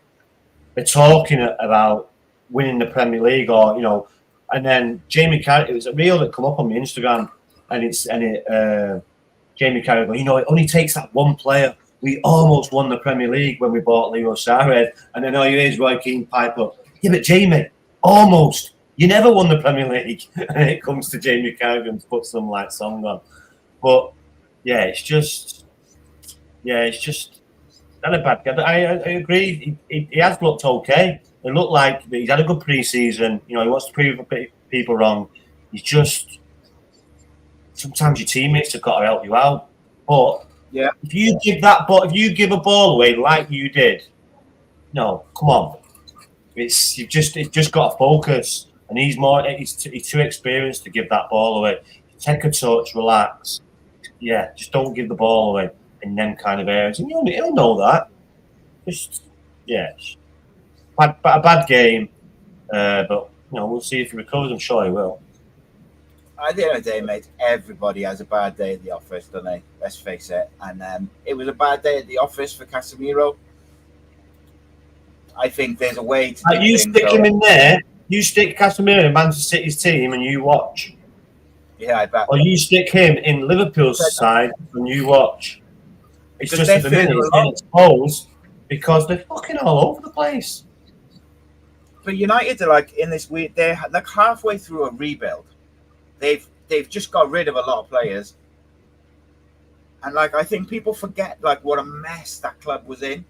they're talking about winning the Premier League, or and then Jamie Carragher. It was a reel that come up on my Instagram, and Jamie Carragher, it only takes that one player. We almost won the Premier League when we bought Leo Suarez. And then all you hear is Roy Keane pipe up. Yeah, but Jamie, almost. You never won the Premier League. And it comes to Jamie Carragher and puts some song on. But yeah, it's just not a bad guy. I agree. He has looked okay. It looked like he's had a good pre-season. He wants to prove people wrong. He's just, sometimes your teammates have got to help you out. But yeah, if you give a ball away like you did, no, come on. You've just got to focus, and he's too experienced to give that ball away. Take a touch, relax. Yeah, just don't give the ball away in them kind of areas, and he'll know that. A bad game, but we'll see if he recovers. I'm sure he will. At the end of the day, mate, everybody has a bad day at the office, don't they? Let's face it. And it was a bad day at the office for Casemiro. I think there's a way to. You stick him in there. You stick Casemiro in Manchester City's team, and you watch. Yeah, I bet. Or you stick him in Liverpool's side, and you watch. It's just at the minute he's getting exposed because they're fucking all over the place. But United are in this weird. They're halfway through a rebuild. They've just got rid of a lot of players, and I think people forget what a mess that club was in.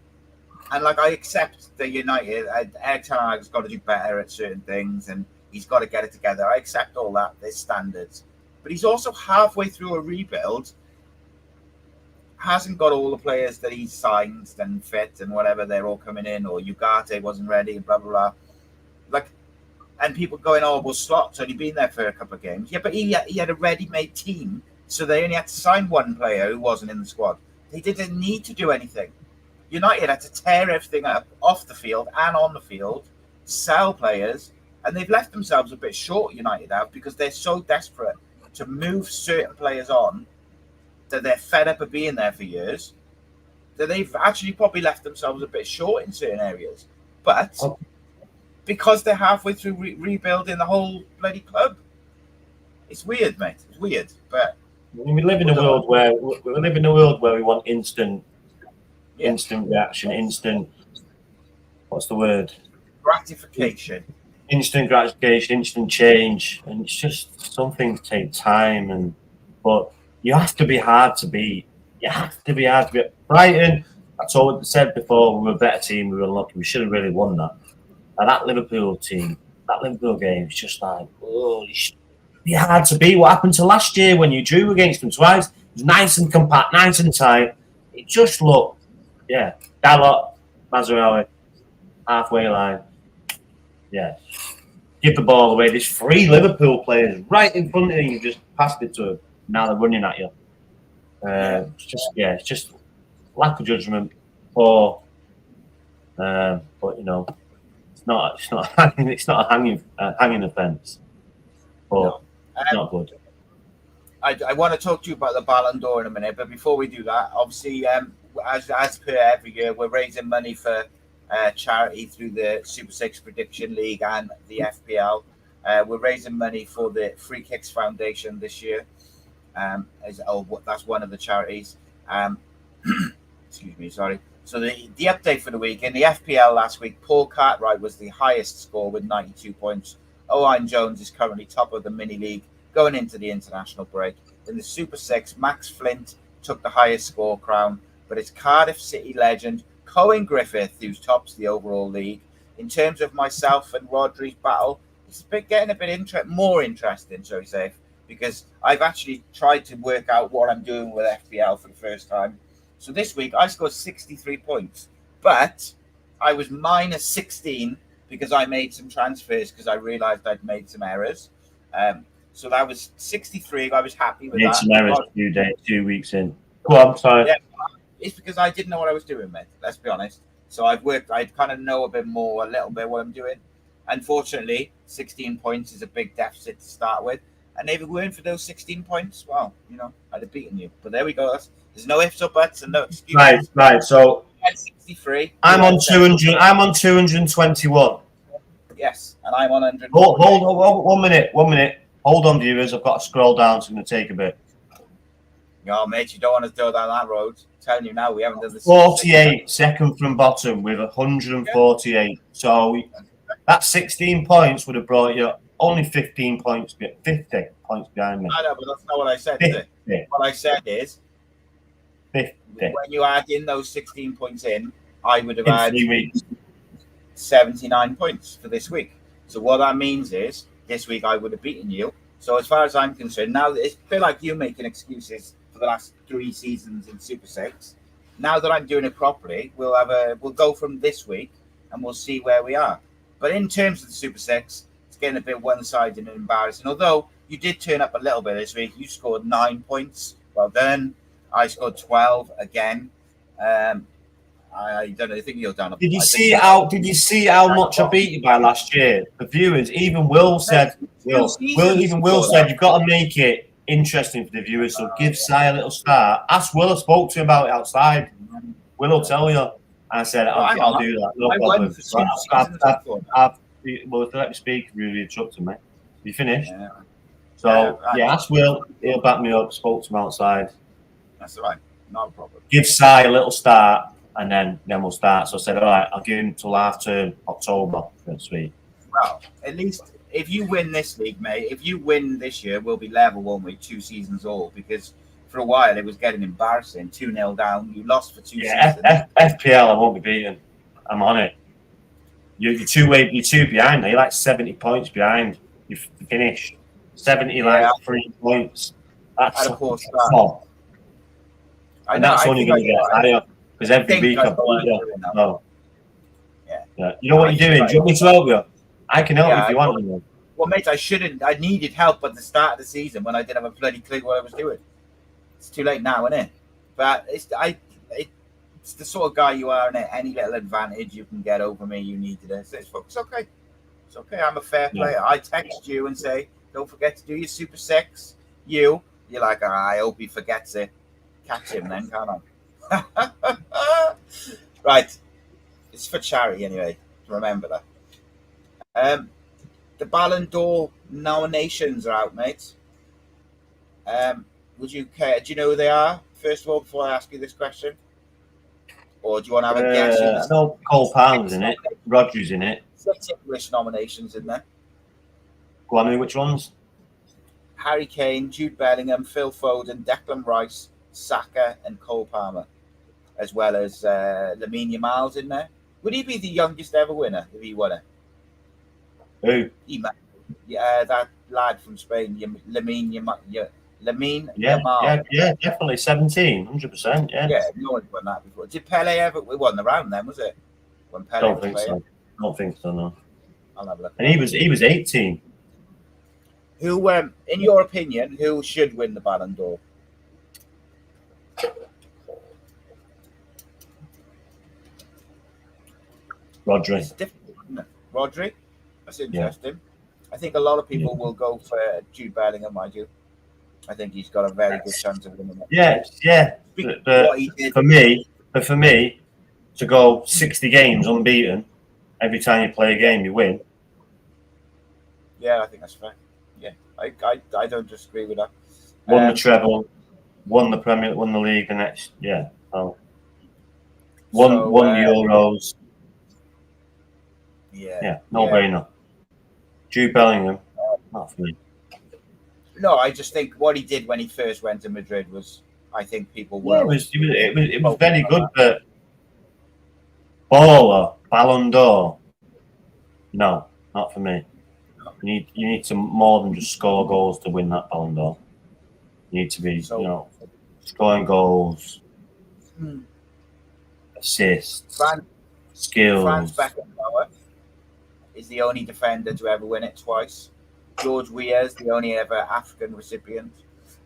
And I accept that United, Eric Ten Hag's got to do better at certain things, and he's got to get it together. I accept all that. There's standards, but he's also halfway through a rebuild. Hasn't got all the players that he's signed and fit and whatever. They're all coming in, or Ugarte wasn't ready, and blah blah blah. And people going, oh, well, Slot's only been there for a couple of games. Yeah, but he had a ready-made team, so they only had to sign one player who wasn't in the squad. They didn't need to do anything. United had to tear everything up off the field and on the field, sell players, and they've left themselves a bit short, United have, because they're so desperate to move certain players on that they're fed up of being there for years, that they've actually probably left themselves a bit short in certain areas. But because they're halfway through rebuilding the whole bloody club, it's weird, mate. It's weird. But we live in a world where we want instant reaction, instant. What's the word? Gratification. Instant gratification, instant change, and it's just some things take time. But you have to be hard to beat. You have to be hard to beat. Brighton, I said before, we were a better team. We were unlucky. We should have really won that. And that Liverpool team, that Liverpool game, it's just like, oh, you should be hard to beat. What happened to last year when you drew against them twice? It was nice and compact, nice and tight. It just looked, Dalot, Mazraoui, halfway line. Yeah. Give the ball away. There's 3 Liverpool players right in front of you. You just passed it to them. Now they're running at you. It's just lack of judgment. But you know, it's not a hanging offence. But it's not good. I want to talk to you about the Ballon d'Or in a minute, but before we do that, obviously, as per every year, we're raising money for charity through the Super Six Prediction League and the FPL. We're raising money for the Free Kicks Foundation this year. That's one of the charities. Excuse me, sorry. So the update for the week in the FPL last week, Paul Cartwright was the highest score with 92 points. Owen Jones is currently top of the mini league going into the international break. In the Super Six, Max Flint took the highest score crown, but it's Cardiff City legend Cohen Griffith who's tops the overall league. In terms of myself and Rhodri's battle, it's getting a bit more interesting, shall we say, because I've actually tried to work out what I'm doing with FPL for the first time. So this week I scored 63 points, but I was minus 16 because I made some transfers because I realised I'd made some errors. So that was 63. I was happy with that. Made some errors 2 weeks in. Go on, sorry. Yeah, it's because I didn't know what I was doing, mate. Let's be honest. So I kind of know a little bit what I'm doing. Unfortunately, 16 points is a big deficit to start with. And if it weren't for those 16 points, well, I'd have beaten you. But there we go. There's no ifs or buts and no excuses. Right. So 63. I'm on 200. I'm on 221. Yes, and I'm on 100. Hold 1 minute. Hold on, viewers. I've got to scroll down. It's going to take a bit. No, mate, you don't want to go down that road. I'm telling you now, we haven't done this. 48, second from bottom with 148. Yeah. So that 16 points would have brought you only 50 points behind me. I know, but that's not what I said, is it? What I said is, 50. When you add in those 16 points in, I would have had 3 weeks. 79 points for this week. So what that means is, this week I would have beaten you. So as far as I'm concerned, now it's a bit like you making excuses for the last 3 seasons in Super Six. Now that I'm doing it properly, we'll go from this week and we'll see where we are. But in terms of the Super Six, it's getting a bit one-sided and embarrassing. Although you did turn up a little bit this week. You scored 9 points. Well done. I scored 12 again. I don't know. I think you're down. Did you see how much I beat you by last year? The viewers, even Will said, Will said you've got to make it interesting for the viewers. So give Si a little start. Ask Will. I spoke to him about it outside. Will will tell you. I said I'll do that. No problem. Well, let me speak. Really interrupted me. You finished? Yeah. So ask Will. He'll back me up. Spoke to him outside. That's all right. Not a problem. Give Si a little start. And then we'll start. So I said, all right, I'll give him till after October next week. Well, at least if you win this league, mate, if you win this year, we'll be level, won't we? 2 seasons old, because for a while it was getting embarrassing. 2-0 down. You lost for 2 seasons. FPL, I won't be beaten. I'm on it. You're two behind. You're like 70 points behind. You finished 70, like 3 points. That's a poor start. And that's only going to get higher. Because every week I beat you. No. Yeah. You know what you're doing? Do you want me to help you? I can help you if you want me. Well, mate, I needed help at the start of the season when I didn't have a bloody clue what I was doing. It's too late now, isn't it? But it's the sort of guy you are, innit? Any little advantage you can get over me, you needed it. So it's okay. It's okay. I'm a fair player. I text you and say, don't forget to do your Super Six. You're like, I hope he forgets it. catch him then, can't I? Right. It's for charity anyway. Remember that. The Ballon d'Or nominations are out, mate. Would you care? Do you know who they are? First of all, before I ask you this question, or do you want to have a guess? I know Cole Palmer's in it. Rhodri's in it. 6 English nominations in there. Go on, which ones? Harry Kane, Jude Bellingham, Phil Foden, Declan Rice, Saka, and Cole Palmer, as well as Lamine Yamal's in there. Would he be the youngest ever winner if he won it? Who? That lad from Spain, Lamine Yamal. Yeah, definitely 17, 100%. Yeah, no one won that before. Did Pele ever? We won the round then, was it? When Pele Don't think so. Don't think so. No. I'll have a look. And he was 18. Who, in your opinion, who should win the Ballon d'Or? Rhodri. It's difficult, isn't it? Rhodri? That's interesting. Yeah. I think a lot of people will go for Jude Bellingham, I do. I think he's got a very good chance of winning it. Yeah. But for me, to go 60 games unbeaten, every time you play a game, you win. Yeah, I think that's fair. Yeah, I don't disagree with that. Won the treble, won the Premier, won the league, the next, won the Euros. Yeah, no brainer. Jude Bellingham, not for me. No, I just think what he did when he first went to Madrid was, I think people were. Yeah, it was very good, but baller, Ballon d'Or, no, not for me. You need to more than just score goals to win that Ballon d'Or. You need to be, scoring goals, assists, skills. Franz Beckenbauer is the only defender to ever win it twice. George Weah is the only ever African recipient,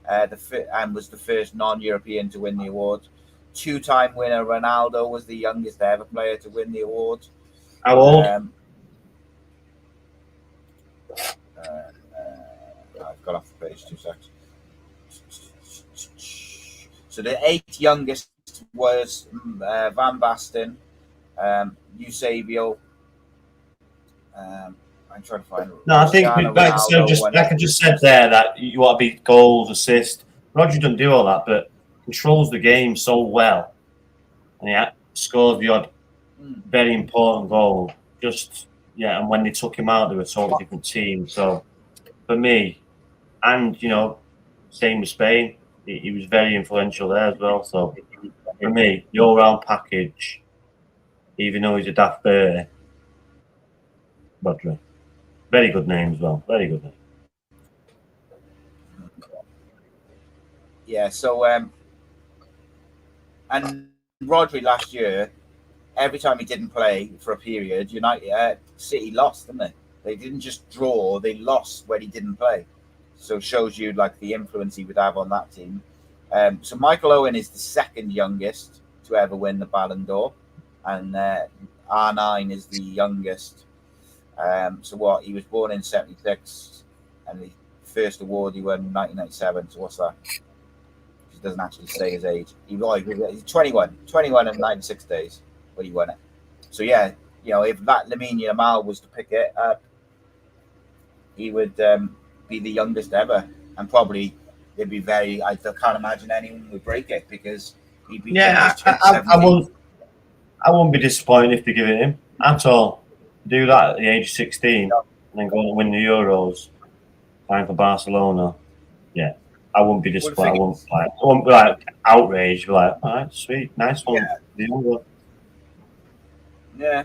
and was the first non-European to win the award. 2-time winner Ronaldo was the youngest ever player to win the award. How old? I've got off the page 2 seconds. So the 8th youngest was Van Basten, Eusebio. I'm trying to find. No, I think like I just said there that you want to be goals, assist. Rhodri doesn't do all that, but controls the game so well, and he scores the odd very important goal. And when they took him out, they were a totally different team. So for me, and same with Spain, he was very influential there as well. So for me, the all-round package, even though he's a daft bird, Rhodri. Very good name as well. Very good name. Yeah, so and Rhodri last year, every time he didn't play for a period, City lost, didn't they? They didn't just draw, they lost when he didn't play. So it shows you like the influence he would have on that team. So Michael Owen is the 2nd youngest to ever win the Ballon d'Or, and R9 is the youngest. So he was born in 76, and the first award he won in 1997. So what's that? He doesn't actually say his age. He's 21 and 96 days when he won it. So yeah, if that Lamine Yamal was to pick it up, he would be the youngest ever, and probably it'd be very. I can't imagine anyone would break it because he'd be. Yeah, I won't be disappointed if they give it him at all. Do that at the age of 16 and then go and win the Euros, playing for Barcelona. Yeah, I wouldn't be disappointed. I wouldn't be like outraged. Be like, all right, sweet, nice one. Yeah,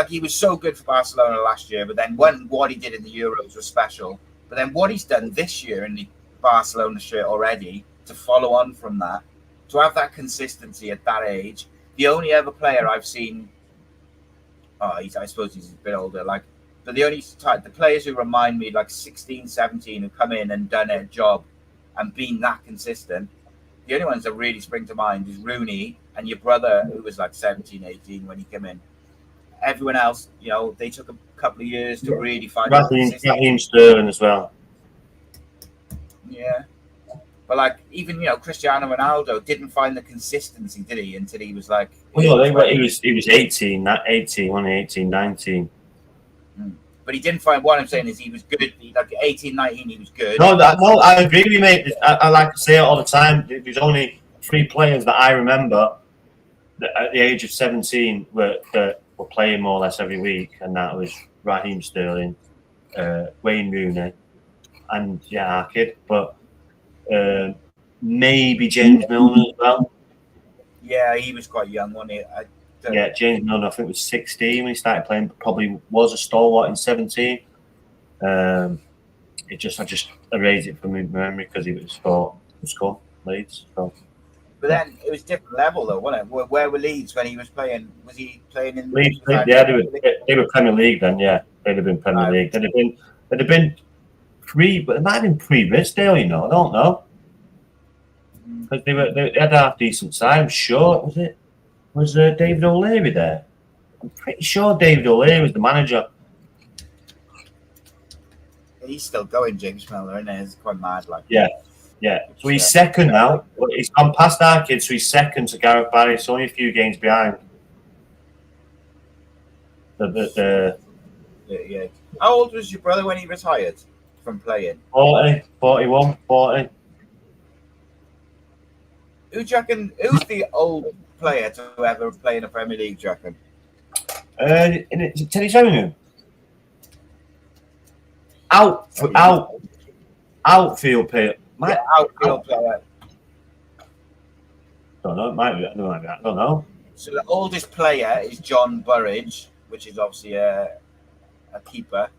he was so good for Barcelona last year, but then what he did in the Euros was special. But then what he's done this year in the Barcelona shirt already, to follow on from that, to have that consistency at that age, the only other player I've seen. I suppose he's a bit older, but the players who remind me, 16, 17, who come in and done a job and been that consistent, the only ones that really spring to mind is Rooney and your brother, who was 17, 18 when he came in. Everyone else, they took a couple of years to really find Raheem Sterling as well. Yeah. But like even Cristiano Ronaldo didn't find the consistency, did he? Until he was like, Well, he was 18, only 18, 19. But he didn't find. What I'm saying is he was good. Like 18, 19, he was good. No, I agree with you, mate. I like to say it all the time. There's only 3 players that I remember that at the age of 17 were playing more or less every week, and that was Raheem Sterling, Wayne Rooney, and our kid. But maybe James Milner as well. Yeah, he was quite young, wasn't he? James Milner, I think, was 16 when he started playing. Probably was a stalwart in 17. I just erased it from my memory because he was for Leeds. So. But then it was different level though, wasn't it? Where were Leeds when he was playing? Was he playing in Leeds? Yeah, they were Premier League then. Yeah, they'd have been Premier League. They'd have been pre, but it might have been pre-Risdale. I don't know, because they had a half decent side. I'm sure was David O'Leary there. I'm pretty sure David O'Leary was the manager. He's still going, James Milner, isn't he? It's quite mad, like. Yeah. So he's second now. He's gone past our kid, so he's second to Gareth Barry. It's only a few games behind. Yeah. How old was your brother when he retired from playing? 40, 41, 40. Who do you reckon? Who's the old player to ever play in the Premier League? Do you reckon? Is it Teddy Sheringham? Outfield player. Outfield player. Don't know. It might be. I don't know. So the oldest player is John Burridge, which is obviously a keeper.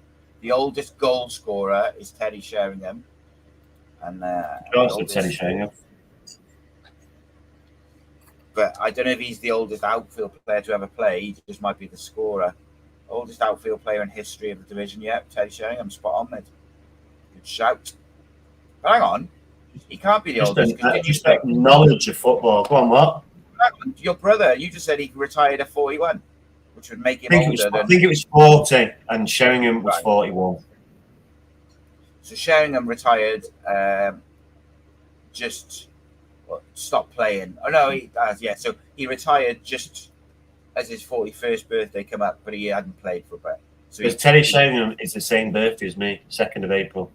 The oldest goal scorer is Teddy Sheringham, and Teddy Sheringham. But I don't know if he's the oldest outfield player to ever play. He just might be the scorer. Oldest outfield player in history of the division. Yeah, Teddy Sheringham, spot on, mate. Good shout. But hang on, he can't be the oldest. Just knowledge of football. Go on, what? Your brother, you just said he retired at 41, which would make him older. I think it was 40, and Sheringham was 41. So Sheringham retired, stopped playing. Oh no, so he retired just as his 41st birthday came up, but he hadn't played for a bit. So because Teddy Sheringham is the same birthday as me, 2nd of April.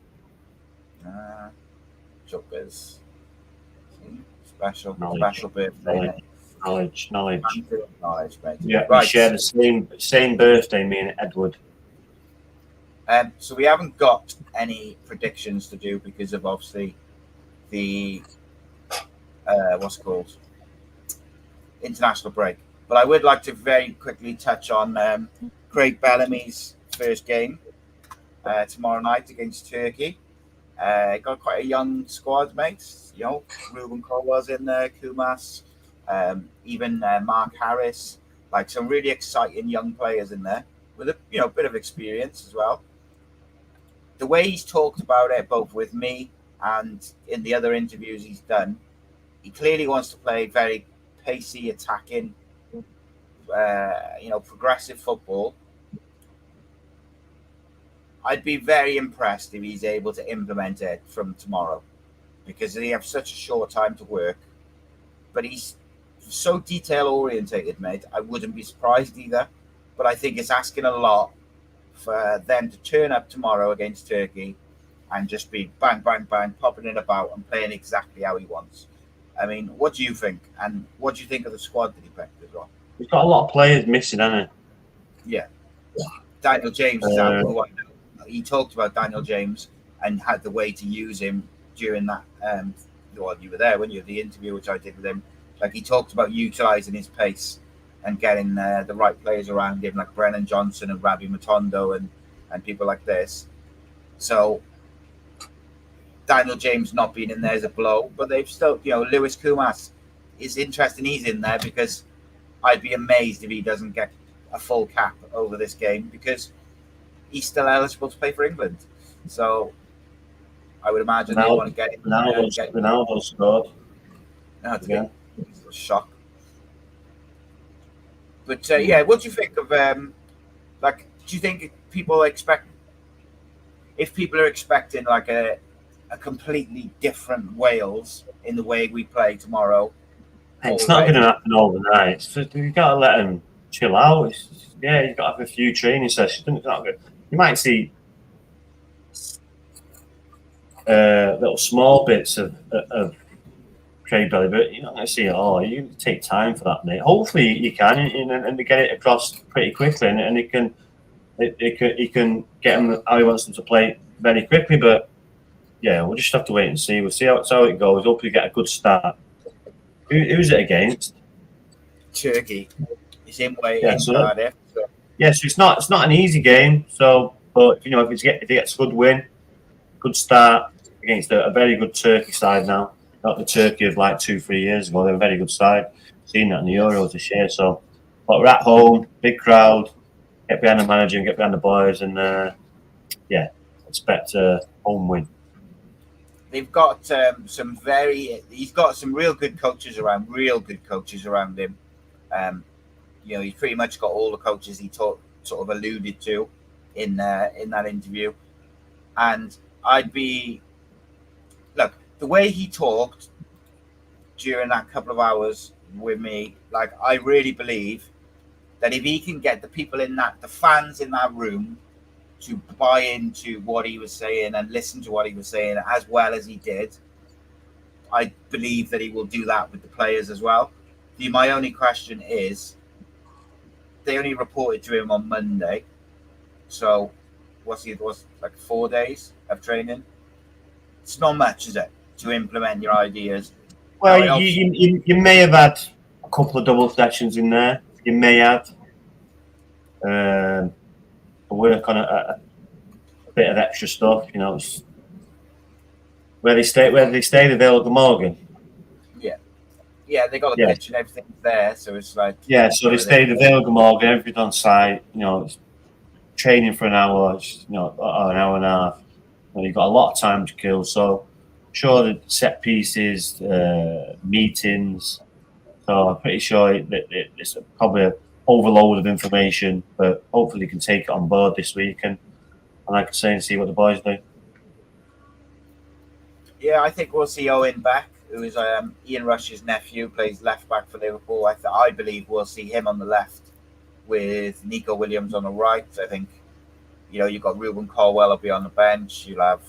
Chuckers. Special birthday. Knowledge, mate. Yeah, right. We share the same birthday, me and Edward. So we haven't got any predictions to do because of obviously the international break. But I would like to very quickly touch on Craig Bellamy's first game tomorrow night against Turkey. Got quite a young squad, mates. Ruben Colwell's in there, Kumas, even Mark Harris, like some really exciting young players in there with a bit of experience as well. The way he's talked about it, both with me and in the other interviews he's done, he clearly wants to play very pacey, attacking, progressive football. I'd be very impressed if he's able to implement it from tomorrow, because they have such a short time to work. But he's so detail orientated, mate. I wouldn't be surprised either. But I think it's asking a lot for them to turn up tomorrow against Turkey and just be bang, bang, bang, popping it about and playing exactly how he wants. I mean, what do you think? And what do you think of the squad that he picked as well? He's got a lot of players missing, hasn't he? Yeah. Daniel James is out. He talked about Daniel James and had the way to use him during that. You were there, weren't you? The interview which I did with him. Like, he talked about utilising his pace and getting the right players around him, like Brennan Johnson and Rabi Matondo and people like this. So Daniel James not being in there is a blow, but they've still, Lewis Kumas is interesting. He's in there because I'd be amazed if he doesn't get a full cap over this game, because he's still eligible to play for England. So I would imagine they want to get him. Ronaldo scored. No, it's a shock. But what do you think of do you think people are expecting like a a completely different Wales in the way we play tomorrow. It's not going to happen overnight. You've got to let him chill out. You've got to have a few training sessions. You might see little small bits of Craig Bellamy, but you're not going to see it all. You take time for that, mate. Hopefully you can, and they get it across pretty quickly, and he can get him how he wants them to play very quickly. But yeah, we'll just have to wait and see. We'll see how it goes. Hopefully get a good start. Who's it against? Turkey. It's in Cardiff. So. Yeah, so it's not an easy game. So, but if he gets a good win, good start against a very good Turkey side now. Not the Turkey of like 2-3 years ago. They're a very good side. Seen that in the Euros this year. So, but we're at home, big crowd. Get behind the manager and get behind the boys, and expect a home win. They've got he's got some real good coaches around him. He's pretty much got all the coaches he sort of alluded to in that interview. And the way he talked during that couple of hours with me, like, I really believe that if he can get the fans in that room to buy into what he was saying and listen to what he was saying as well as he did, I believe that he will do that with the players as well. My only question is, they only reported to him on Monday, so was like 4 days of training. It's not much, is it, to implement your ideas? Well, you may have had a couple of double sessions in there. You may have work on a bit of extra stuff. Where they stay, the Vale of Glamorgan. Yeah, they got a pitch and everything's there, so it's like so they stay the Vale of Glamorgan, everything's on site. It's training for an hour, or an hour and a half. You've got a lot of time to kill, so I'm sure the set pieces, meetings. So I'm pretty sure that it's probably an overload of information, but hopefully you can take it on board this week and like I say, and see what the boys do. Yeah, I think we'll see Owen back, who is Ian Rush's nephew, plays left back for Liverpool. I believe we'll see him on the left with Nico Williams on the right. I think, you've got Ruben Colwell will be on the bench. You'll have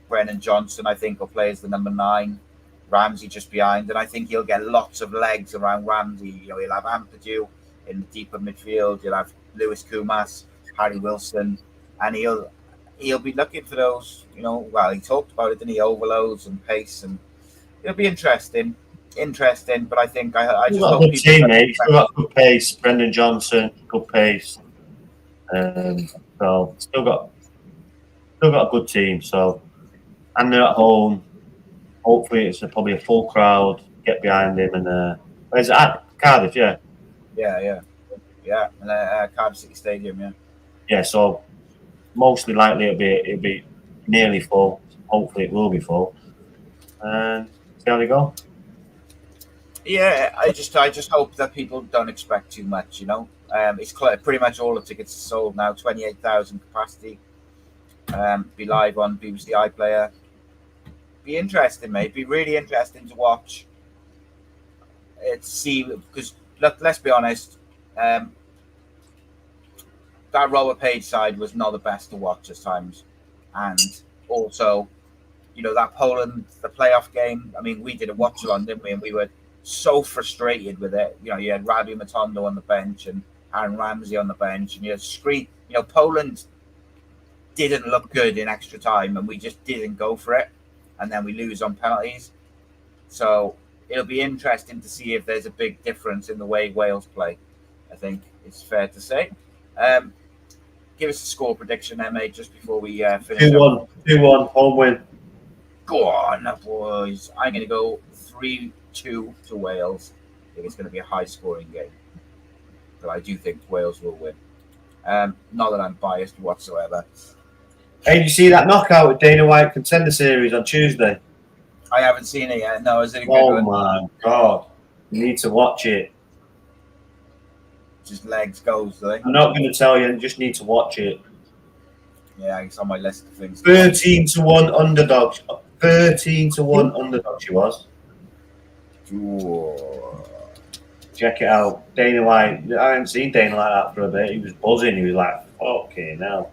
Brennan Johnson, I think, will play as the number 9. Ramsey just behind, and I think he'll get lots of legs around Ramsey. He'll have Ampadu in the deeper midfield. You'll have Lewis Kumas, Harry Wilson, and he'll be looking for those. He talked about it, didn't he? Overloads and pace, and it'll be interesting. But I think I just hope a good team, mate. He's still got good pace. Brendan Johnson, good pace. So still got a good team. So, and they're at home. Hopefully, it's probably a full crowd. Get behind him, and where's it at? Cardiff, yeah, and Cardiff City Stadium, yeah. So mostly likely it'll be nearly full. Hopefully, it will be full. And see how they go. Yeah, I just hope that people don't expect too much. It's pretty much all the tickets are sold now. 28,000 capacity. Be live on BBC iPlayer. Be interesting, mate. Be really interesting to watch. See, because look, let's be honest. That Robert Page side was not the best to watch at times, and also, that Poland, the playoff game. I mean, we did a watch along, didn't we? And we were so frustrated with it. You had Rabi Matondo on the bench and Aaron Ramsey on the bench, and you had Poland didn't look good in extra time, and we just didn't go for it. And then we lose on penalties. So it'll be interesting to see if there's a big difference in the way Wales play. I think it's fair to say. Give us a score prediction, mate, just before we finish. 2-1 home win. Go on, boys. I'm going to go 3-2 to Wales. I think it's going to be a high-scoring game. But I do think Wales will win. Not that I'm biased whatsoever. Hey, did you see that knockout with Dana White Contender Series on Tuesday? I haven't seen it yet. No, is it a good one? Oh, my God. You need to watch it. Just legs goes, do they? I'm not going to tell you. You just need to watch it. Yeah, it's on my list of things. 13-1 underdog. 13-1 underdog she was. Ooh. Check it out. Dana White. I haven't seen Dana like that for a bit. He was buzzing. He was like, okay, now.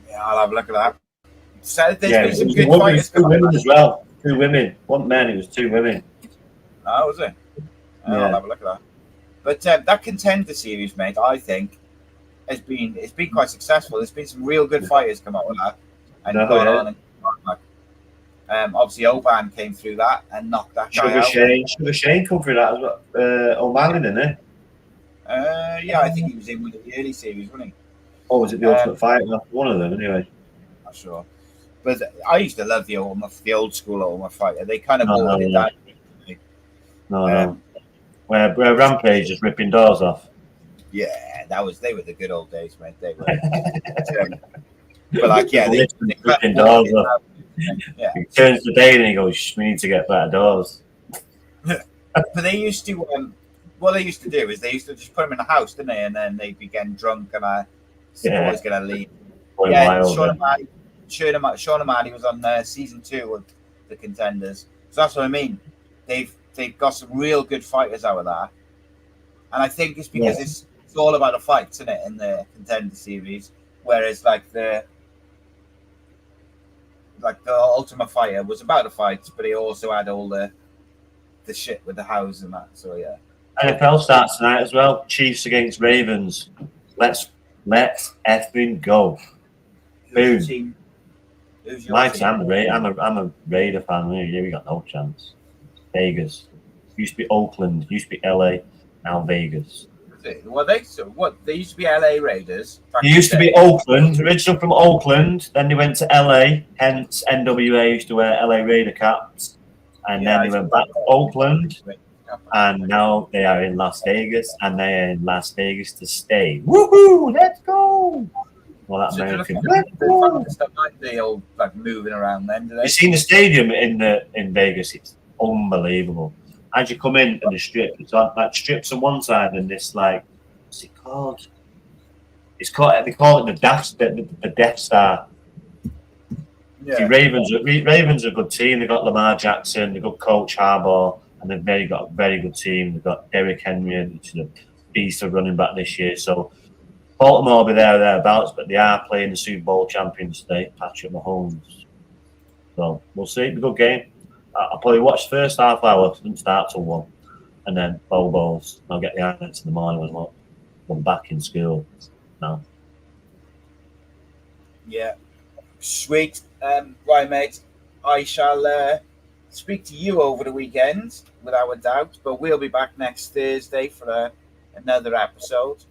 Yeah, I'll have a look at that. So there's Yeah, been some it good was fighters. two women as well. 2 women. One man, it was 2 women. Oh, was it? Yeah. I'll have a look at that. But that contender series, mate, I think it's been quite successful. There's been some real good fighters come out with that and gone on and obviously Oban came through that and knocked that guy out. Sugar Shane come through that as well. O'Malley, didn't he? Yeah, I think he was in one of the early series, wasn't he? Or was it the Ultimate Fighter? One of them, anyway. Not sure. But I used to love the old school Ultimate Fighter. They kind of bought it down. No. Where Rampage just ripping doors off. Yeah, they were the good old days, mate. They were. But like, yeah, they ripping doors off. Yeah. He turns to Dane and he goes, "We need to get better doors." But they used to. What they used to do is they used to just put them in the house, didn't they? And then they began drunk and I was going to leave. Yeah, Sean O'Malley was on season 2 of the Contenders. So that's what I mean. They've got some real good fighters out of that, and I think it's because it's all about the fights, isn't it, in the Contender series? Whereas like the Ultimate Fighter was about the fights, but he also had all the shit with the house and that. So yeah. NFL starts tonight as well. Chiefs against Ravens. Let's effing go. Boom. My team, I'm a Raider fan. Yeah, we got no chance. Vegas. Used to be Oakland. Used to be LA. Now Vegas. Well, they used to be LA Raiders. They used to be Oakland. Original from Oakland. Then they went to LA. Hence NWA used to wear LA Raider caps. And then they went back to Oakland. And now they are in Las Vegas. And they are in Las Vegas to stay. Woohoo! Let's go! Well, that American. They all like moving around then. Do they? You've seen the stadium in Vegas? It's unbelievable. As you come in the strip, it's like strips on one side and this like, what's it called? It's called, they call it the Death Star. Yeah. See, Ravens are a good team. They've got Lamar Jackson, they've got Coach Harbaugh, and they've got a very good team. They've got Derrick Henry, which is a beast of running back this year. So Baltimore will be thereabouts, but they are playing the Super Bowl champions today, Patrick Mahomes. So we'll see. It's a good game. I'll probably watch the first half hour. It doesn't start till 1. And then Bobos. I'll get the highlights in the morning when I'm back in school now. Yeah. Sweet. Right, mate. I shall speak to you over the weekend, without a doubt. But we'll be back next Thursday for another episode.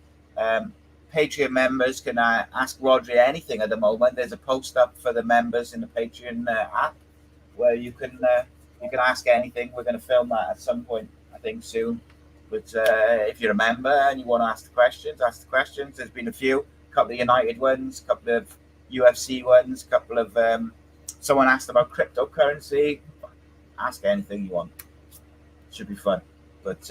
Patreon members can ask Rhodri anything at the moment. There's a post up for the members in the Patreon app where you can ask anything. We're going to film that at some point, I think, soon. But if you're a member and you want to ask the questions. There's been a couple of United ones, a couple of UFC ones, a couple of someone asked about cryptocurrency. Ask anything you want. Should be fun. But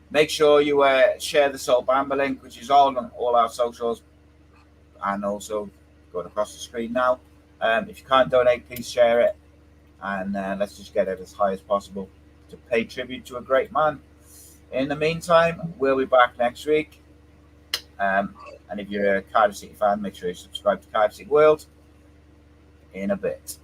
make sure you share the Sol Bamba link, which is all on all our socials, and also going across the screen now. If you can't donate, please share it, and let's just get it as high as possible to pay tribute to a great man. In the meantime, we'll be back next week. And if you're a Cardiff City fan, make sure you subscribe to Cardiff City World in a bit.